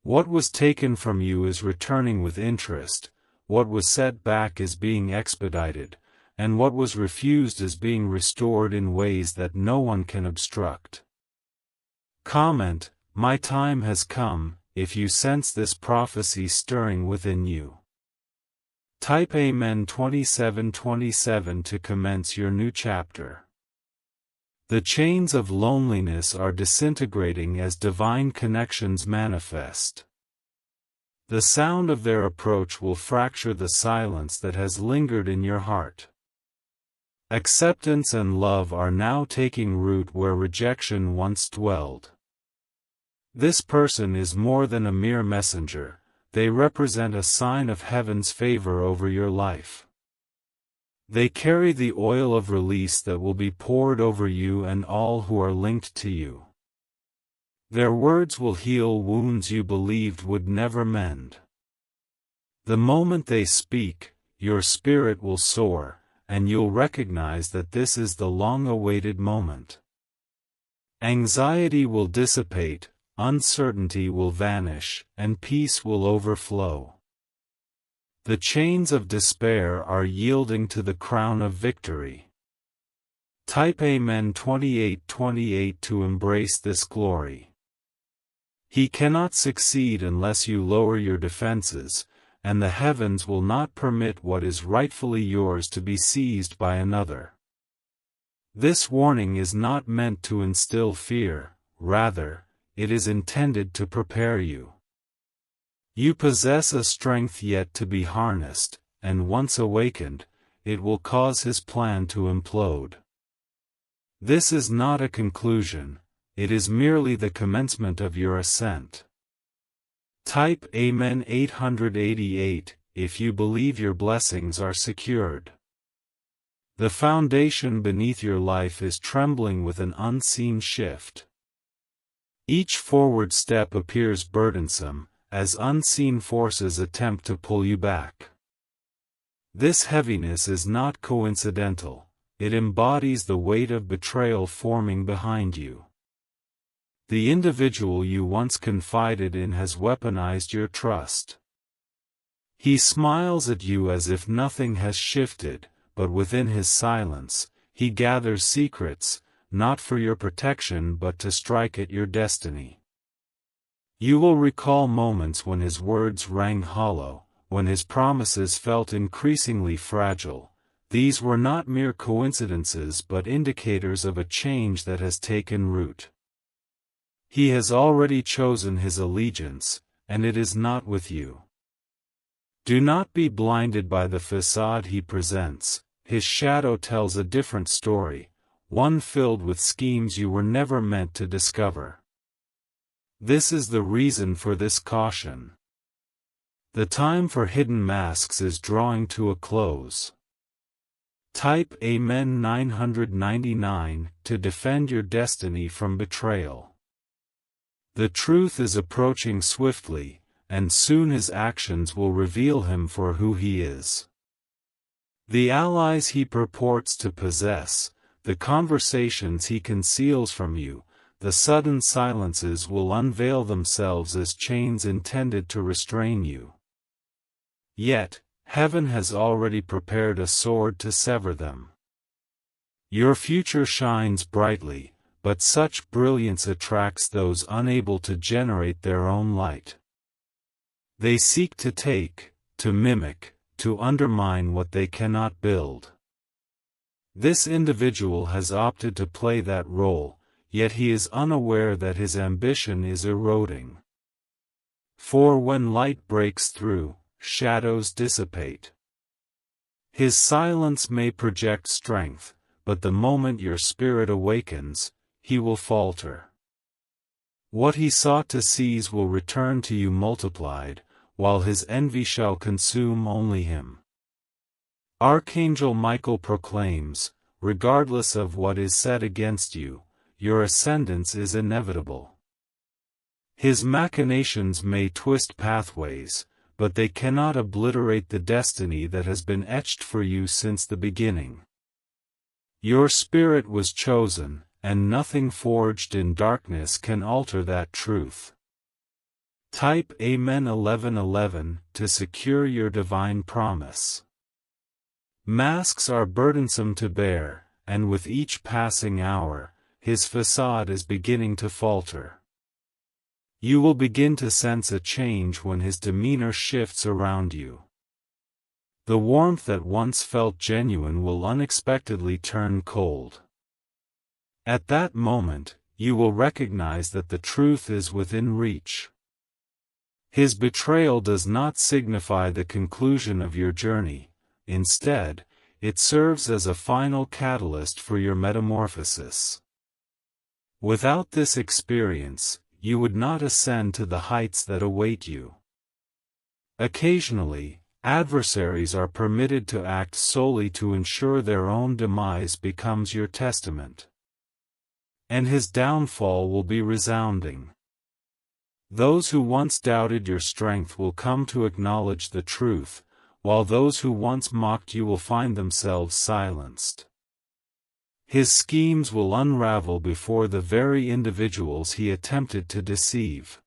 What was taken from you is returning with interest, what was set back is being expedited, and what was refused is being restored in ways that no one can obstruct. Comment, "My time has come," if you sense this prophecy stirring within you. Type Amen 2727 to commence your new chapter. The chains of loneliness are disintegrating as divine connections manifest. The sound of their approach will fracture the silence that has lingered in your heart. Acceptance and love are now taking root where rejection once dwelled. This person is more than a mere messenger, they represent a sign of heaven's favor over your life. They carry the oil of release that will be poured over you and all who are linked to you. Their words will heal wounds you believed would never mend. The moment they speak, your spirit will soar, and you'll recognize that this is the long-awaited moment. Anxiety will dissipate, uncertainty will vanish, and peace will overflow. The chains of despair are yielding to the crown of victory. Type Amen 2828 to embrace this glory. He cannot succeed unless you lower your defenses, and the heavens will not permit what is rightfully yours to be seized by another. This warning is not meant to instill fear, rather, it is intended to prepare you. You possess a strength yet to be harnessed, and once awakened, it will cause his plan to implode. This is not a conclusion, it is merely the commencement of your ascent. Type Amen 888 if you believe your blessings are secured. The foundation beneath your life is trembling with an unseen shift. Each forward step appears burdensome, as unseen forces attempt to pull you back. This heaviness is not coincidental, it embodies the weight of betrayal forming behind you. The individual you once confided in has weaponized your trust. He smiles at you as if nothing has shifted, but within his silence, he gathers secrets, not for your protection but to strike at your destiny. You will recall moments when his words rang hollow, when his promises felt increasingly fragile. These were not mere coincidences but indicators of a change that has taken root. He has already chosen his allegiance, and it is not with you. Do not be blinded by the facade he presents, his shadow tells a different story, one filled with schemes you were never meant to discover. This is the reason for this caution. The time for hidden masks is drawing to a close. Type Amen 999 to defend your destiny from betrayal. The truth is approaching swiftly, and soon his actions will reveal him for who he is. The allies he purports to possess, the conversations he conceals from you, the sudden silences will unveil themselves as chains intended to restrain you. Yet, heaven has already prepared a sword to sever them. Your future shines brightly, but such brilliance attracts those unable to generate their own light. They seek to take, to mimic, to undermine what they cannot build. This individual has opted to play that role, yet he is unaware that his ambition is eroding. For when light breaks through, shadows dissipate. His silence may project strength, but the moment your spirit awakens, he will falter. What he sought to seize will return to you multiplied, while his envy shall consume only him. Archangel Michael proclaims, regardless of what is said against you, your ascendance is inevitable. His machinations may twist pathways, but they cannot obliterate the destiny that has been etched for you since the beginning. Your spirit was chosen, and nothing forged in darkness can alter that truth. Type Amen 1111 to secure your divine promise. Masks are burdensome to bear, and with each passing hour, his facade is beginning to falter. You will begin to sense a change when his demeanor shifts around you. The warmth that once felt genuine will unexpectedly turn cold. At that moment, you will recognize that the truth is within reach. His betrayal does not signify the conclusion of your journey. Instead, it serves as a final catalyst for your metamorphosis. Without this experience, you would not ascend to the heights that await you. Occasionally, adversaries are permitted to act solely to ensure their own demise becomes your testament. And his downfall will be resounding. Those who once doubted your strength will come to acknowledge the truth, while those who once mocked you will find themselves silenced. His schemes will unravel before the very individuals he attempted to deceive.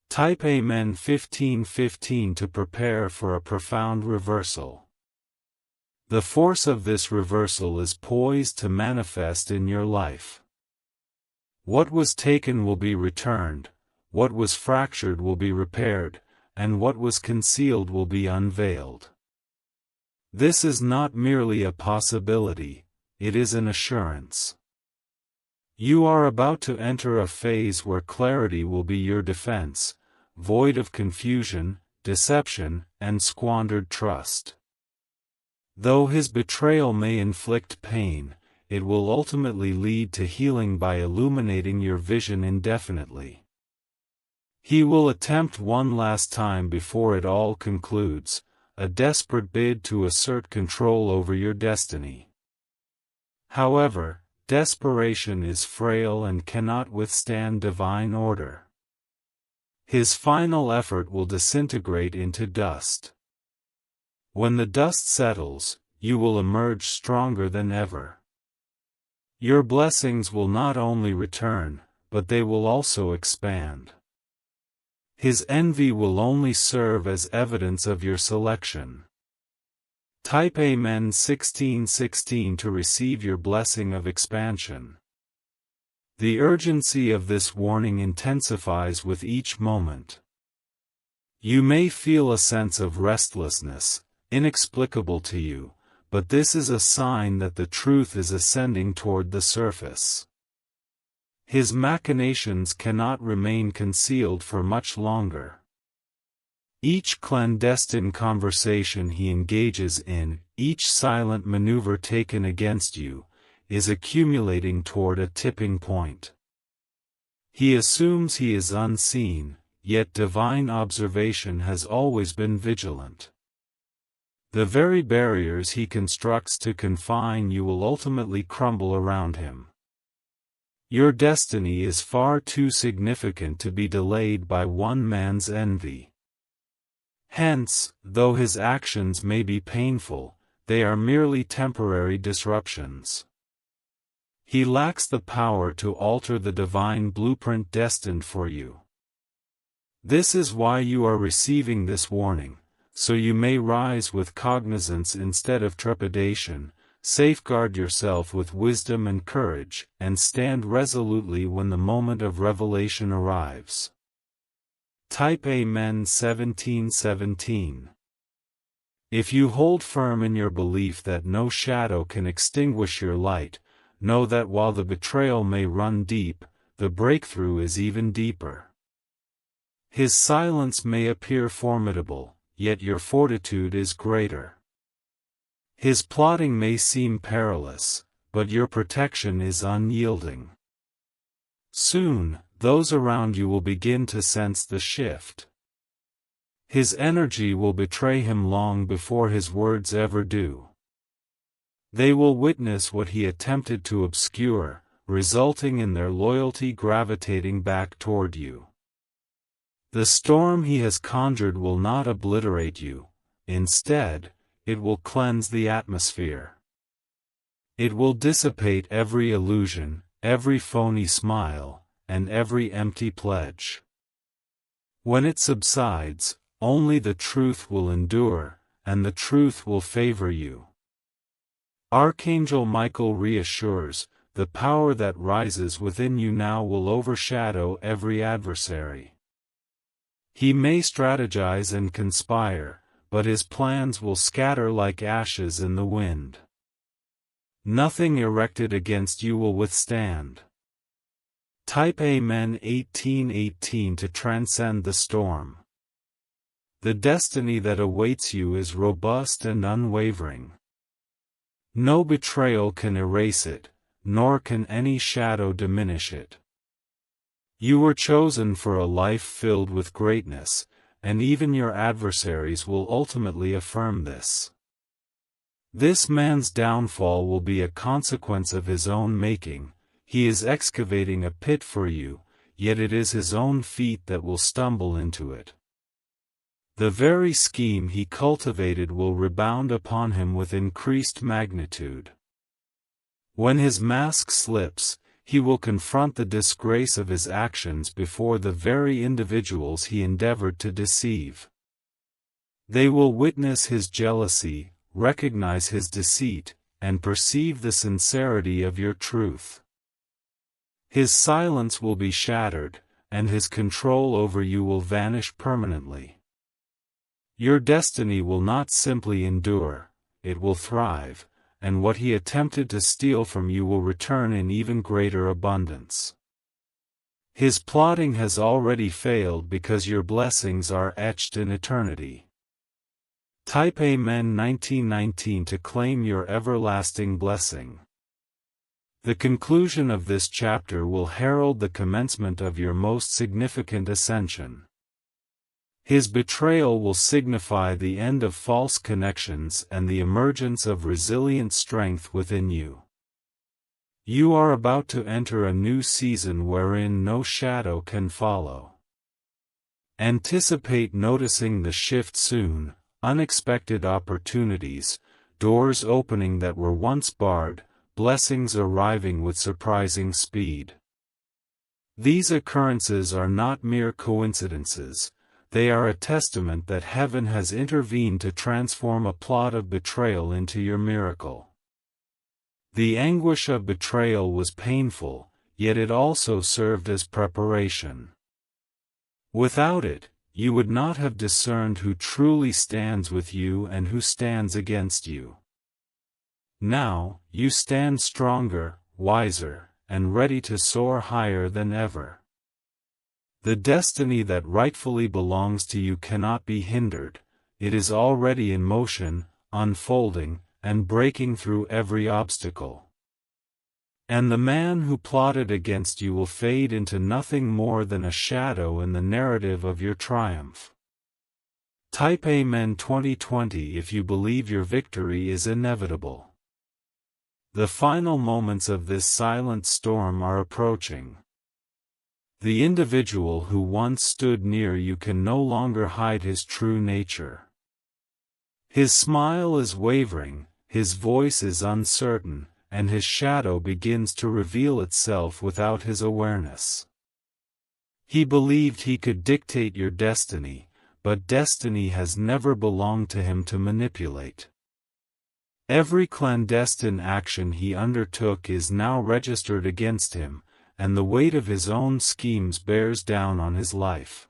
Type Amen 1515 to prepare for a profound reversal. The force of this reversal is poised to manifest in your life. What was taken will be returned, what was fractured will be repaired, and what was concealed will be unveiled. This is not merely a possibility, it is an assurance. You are about to enter a phase where clarity will be your defense, void of confusion, deception, and squandered trust. Though his betrayal may inflict pain, it will ultimately lead to healing by illuminating your vision indefinitely. He will attempt one last time before it all concludes, a desperate bid to assert control over your destiny. However, desperation is frail and cannot withstand divine order. His final effort will disintegrate into dust. When the dust settles, you will emerge stronger than ever. Your blessings will not only return, but they will also expand. His envy will only serve as evidence of your selection. Type Amen 1616 to receive your blessing of expansion. The urgency of this warning intensifies with each moment. You may feel a sense of restlessness, inexplicable to you, but this is a sign that the truth is ascending toward the surface. His machinations cannot remain concealed for much longer. Each clandestine conversation he engages in, each silent maneuver taken against you, is accumulating toward a tipping point. He assumes he is unseen, yet divine observation has always been vigilant. The very barriers he constructs to confine you will ultimately crumble around him. Your destiny is far too significant to be delayed by one man's envy. Hence, though his actions may be painful, they are merely temporary disruptions. He lacks the power to alter the divine blueprint destined for you. This is why you are receiving this warning, so you may rise with cognizance instead of trepidation, safeguard yourself with wisdom and courage, and stand resolutely when the moment of revelation arrives. Type Amen 1717. If you hold firm in your belief that no shadow can extinguish your light, know that while the betrayal may run deep, the breakthrough is even deeper. His silence may appear formidable, yet your fortitude is greater. His plotting may seem perilous, but your protection is unyielding. Soon, those around you will begin to sense the shift. His energy will betray him long before his words ever do. They will witness what he attempted to obscure, resulting in their loyalty gravitating back toward you. The storm he has conjured will not obliterate you. Instead, it will cleanse the atmosphere. It will dissipate every illusion, every phony smile, and every empty pledge. When it subsides, only the truth will endure, and the truth will favor you. Archangel Michael reassures, the power that rises within you now will overshadow every adversary. He may strategize and conspire, but his plans will scatter like ashes in the wind. Nothing erected against you will withstand. Type Amen 1818 to transcend the storm. The destiny that awaits you is robust and unwavering. No betrayal can erase it, nor can any shadow diminish it. You were chosen for a life filled with greatness, and even your adversaries will ultimately affirm this. This man's downfall will be a consequence of his own making. He is excavating a pit for you, yet it is his own feet that will stumble into it. The very scheme he cultivated will rebound upon him with increased magnitude. When his mask slips, he will confront the disgrace of his actions before the very individuals he endeavored to deceive. They will witness his jealousy, recognize his deceit, and perceive the sincerity of your truth. His silence will be shattered, and his control over you will vanish permanently. Your destiny will not simply endure, it will thrive, and what he attempted to steal from you will return in even greater abundance. His plotting has already failed because your blessings are etched in eternity. Type Amen 1919 to claim your everlasting blessing. The conclusion of this chapter will herald the commencement of your most significant ascension. His betrayal will signify the end of false connections and the emergence of resilient strength within you. You are about to enter a new season wherein no shadow can follow. Anticipate noticing the shift soon. Unexpected opportunities, doors opening that were once barred, blessings arriving with surprising speed. These occurrences are not mere coincidences, they are a testament that heaven has intervened to transform a plot of betrayal into your miracle. The anguish of betrayal was painful, yet it also served as preparation. Without it, you would not have discerned who truly stands with you and who stands against you. Now, you stand stronger, wiser, and ready to soar higher than ever. The destiny that rightfully belongs to you cannot be hindered, it is already in motion, unfolding, and breaking through every obstacle. And the man who plotted against you will fade into nothing more than a shadow in the narrative of your triumph. Type Amen 2020 if you believe your victory is inevitable. The final moments of this silent storm are approaching. The individual who once stood near you can no longer hide his true nature. His smile is wavering, his voice is uncertain, and his shadow begins to reveal itself without his awareness. He believed he could dictate your destiny, but destiny has never belonged to him to manipulate. Every clandestine action he undertook is now registered against him, and the weight of his own schemes bears down on his life.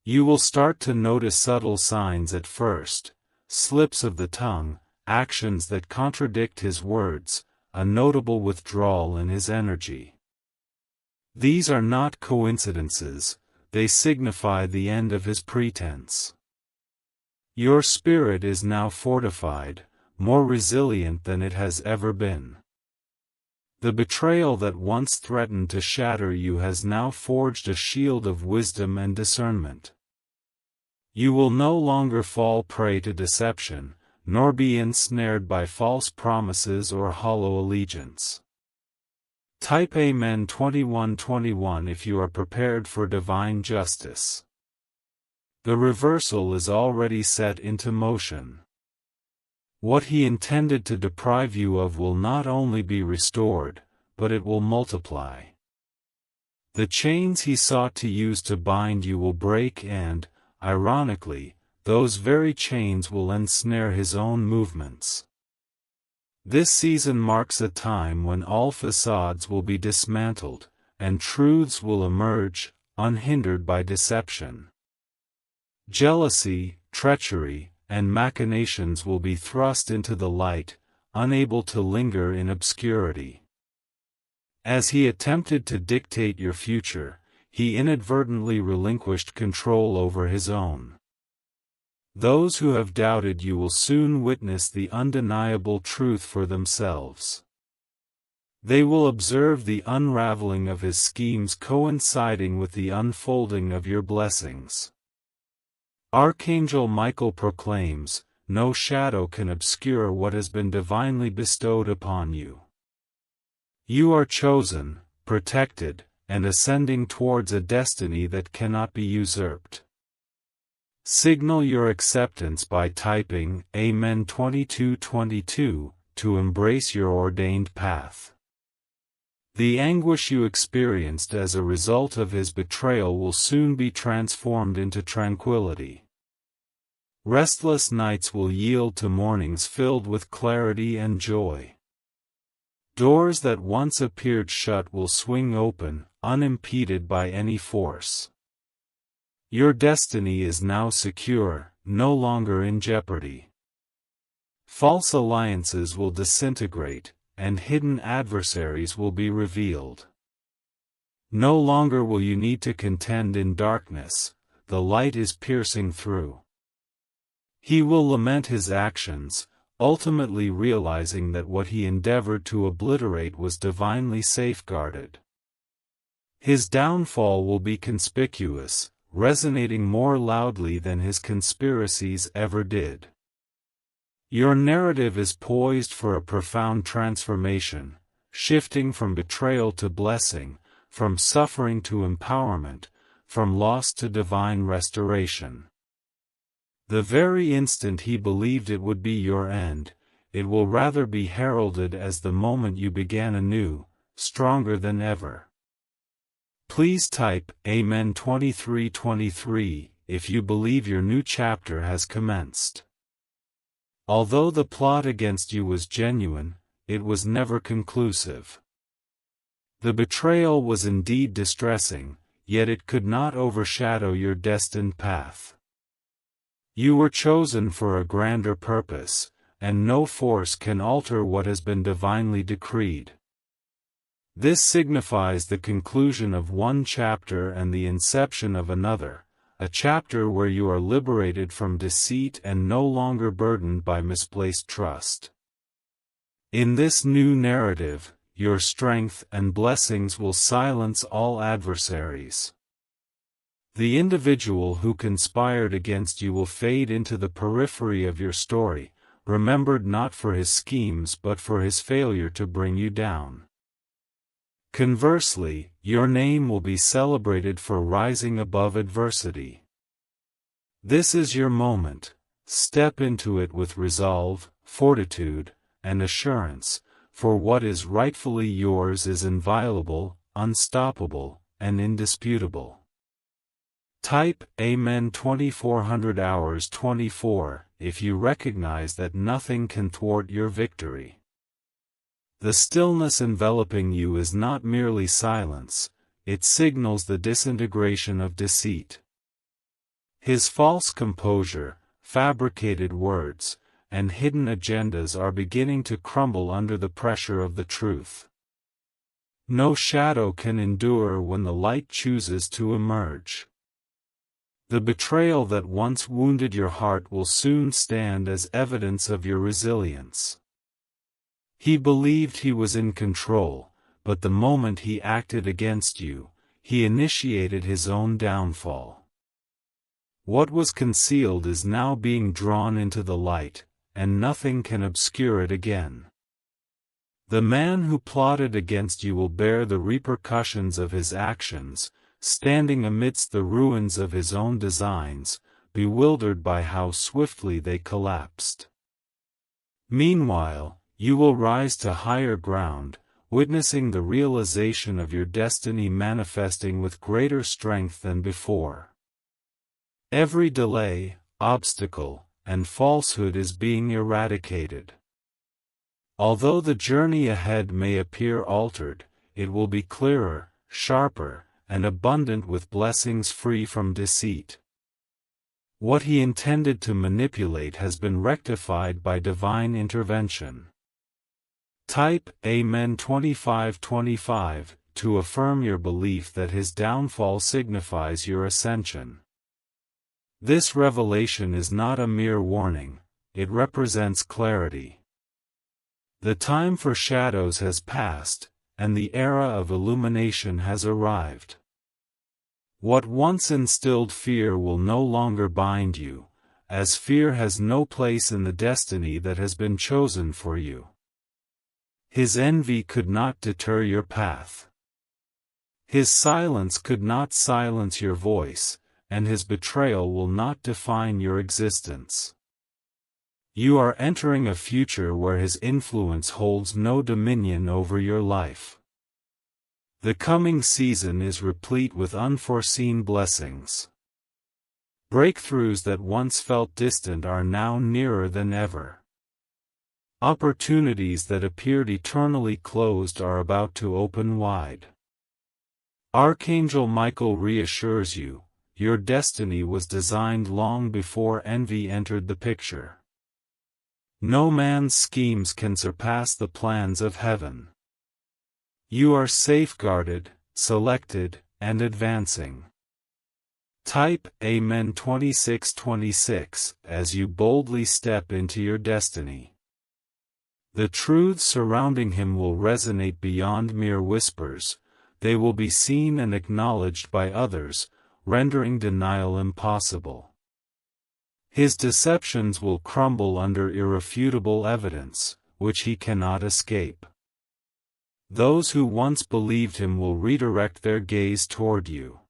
You will start to notice subtle signs at first, slips of the tongue, actions that contradict his words, a notable withdrawal in his energy. These are not coincidences, they signify the end of his pretense. Your spirit is now fortified, more resilient than it has ever been. The betrayal that once threatened to shatter you has now forged a shield of wisdom and discernment. You will no longer fall prey to deception, nor be ensnared by false promises or hollow allegiance. Type Amen 21:21 if you are prepared for divine justice. The reversal is already set into motion. What he intended to deprive you of will not only be restored, but it will multiply. The chains he sought to use to bind you will break and, ironically, those very chains will ensnare his own movements. This season marks a time when all facades will be dismantled, and truths will emerge, unhindered by deception. Jealousy, treachery, and machinations will be thrust into the light, unable to linger in obscurity. As he attempted to dictate your future, he inadvertently relinquished control over his own. Those who have doubted you will soon witness the undeniable truth for themselves. They will observe the unraveling of his schemes coinciding with the unfolding of your blessings. Archangel Michael proclaims, "No shadow can obscure what has been divinely bestowed upon you." You are chosen, protected, and ascending towards a destiny that cannot be usurped. Signal your acceptance by typing Amen 22:22 to embrace your ordained path. The anguish you experienced as a result of his betrayal will soon be transformed into tranquility. Restless nights will yield to mornings filled with clarity and joy. Doors that once appeared shut will swing open, unimpeded by any force. Your destiny is now secure, no longer in jeopardy. False alliances will disintegrate, and hidden adversaries will be revealed. No longer will you need to contend in darkness, the light is piercing through. He will lament his actions, ultimately realizing that what he endeavored to obliterate was divinely safeguarded. His downfall will be conspicuous, resonating more loudly than his conspiracies ever did. Your narrative is poised for a profound transformation, shifting from betrayal to blessing, from suffering to empowerment, from loss to divine restoration. The very instant he believed it would be your end, it will rather be heralded as the moment you began anew, stronger than ever. Please type Amen 23:23 if you believe your new chapter has commenced. Although the plot against you was genuine, it was never conclusive. The betrayal was indeed distressing, yet it could not overshadow your destined path. You were chosen for a grander purpose, and no force can alter what has been divinely decreed. This signifies the conclusion of one chapter and the inception of another, a chapter where you are liberated from deceit and no longer burdened by misplaced trust. In this new narrative, your strength and blessings will silence all adversaries. The individual who conspired against you will fade into the periphery of your story, remembered not for his schemes but for his failure to bring you down. Conversely, your name will be celebrated for rising above adversity. This is your moment. Step into it with resolve, fortitude, and assurance, for what is rightfully yours is inviolable, unstoppable, and indisputable. Type Amen 2400 hours 24 if you recognize that nothing can thwart your victory. The stillness enveloping you is not merely silence, it signals the disintegration of deceit. His false composure, fabricated words, and hidden agendas are beginning to crumble under the pressure of the truth. No shadow can endure when the light chooses to emerge. The betrayal that once wounded your heart will soon stand as evidence of your resilience. He believed he was in control, but the moment he acted against you, he initiated his own downfall. What was concealed is now being drawn into the light, and nothing can obscure it again. The man who plotted against you will bear the repercussions of his actions, standing amidst the ruins of his own designs, bewildered by how swiftly they collapsed. Meanwhile, you will rise to higher ground, witnessing the realization of your destiny manifesting with greater strength than before. Every delay, obstacle, and falsehood is being eradicated. Although the journey ahead may appear altered, it will be clearer, sharper, and abundant with blessings free from deceit. What he intended to manipulate has been rectified by divine intervention. Type Amen 2525 to affirm your belief that his downfall signifies your ascension. This revelation is not a mere warning, it represents clarity. The time for shadows has passed, and the era of illumination has arrived. What once instilled fear will no longer bind you, as fear has no place in the destiny that has been chosen for you. His envy could not deter your path. His silence could not silence your voice, and his betrayal will not define your existence. You are entering a future where his influence holds no dominion over your life. The coming season is replete with unforeseen blessings. Breakthroughs that once felt distant are now nearer than ever. Opportunities that appeared eternally closed are about to open wide. Archangel Michael reassures you, your destiny was designed long before envy entered the picture. No man's schemes can surpass the plans of heaven. You are safeguarded, selected, and advancing. Type Amen 2626 as you boldly step into your destiny. The truths surrounding him will resonate beyond mere whispers, they will be seen and acknowledged by others, rendering denial impossible. His deceptions will crumble under irrefutable evidence, which he cannot escape. Those who once believed him will redirect their gaze toward you.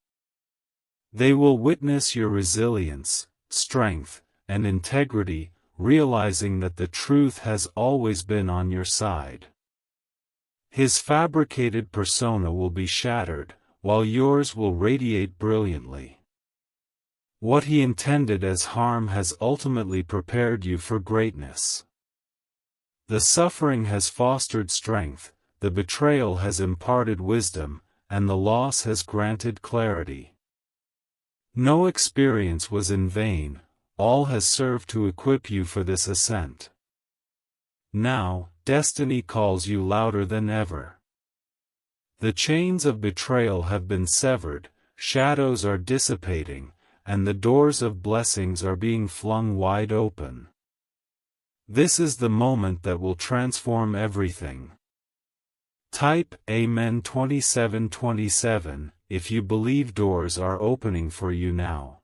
They will witness your resilience, strength, and integrity, realizing that the truth has always been on your side. His fabricated persona will be shattered, while yours will radiate brilliantly. What he intended as harm has ultimately prepared you for greatness. The suffering has fostered strength, the betrayal has imparted wisdom, and the loss has granted clarity. No experience was in vain, all has served to equip you for this ascent. Now, destiny calls you louder than ever. The chains of betrayal have been severed, shadows are dissipating, and the doors of blessings are being flung wide open. This is the moment that will transform everything. Type Amen 2727 if you believe doors are opening for you now.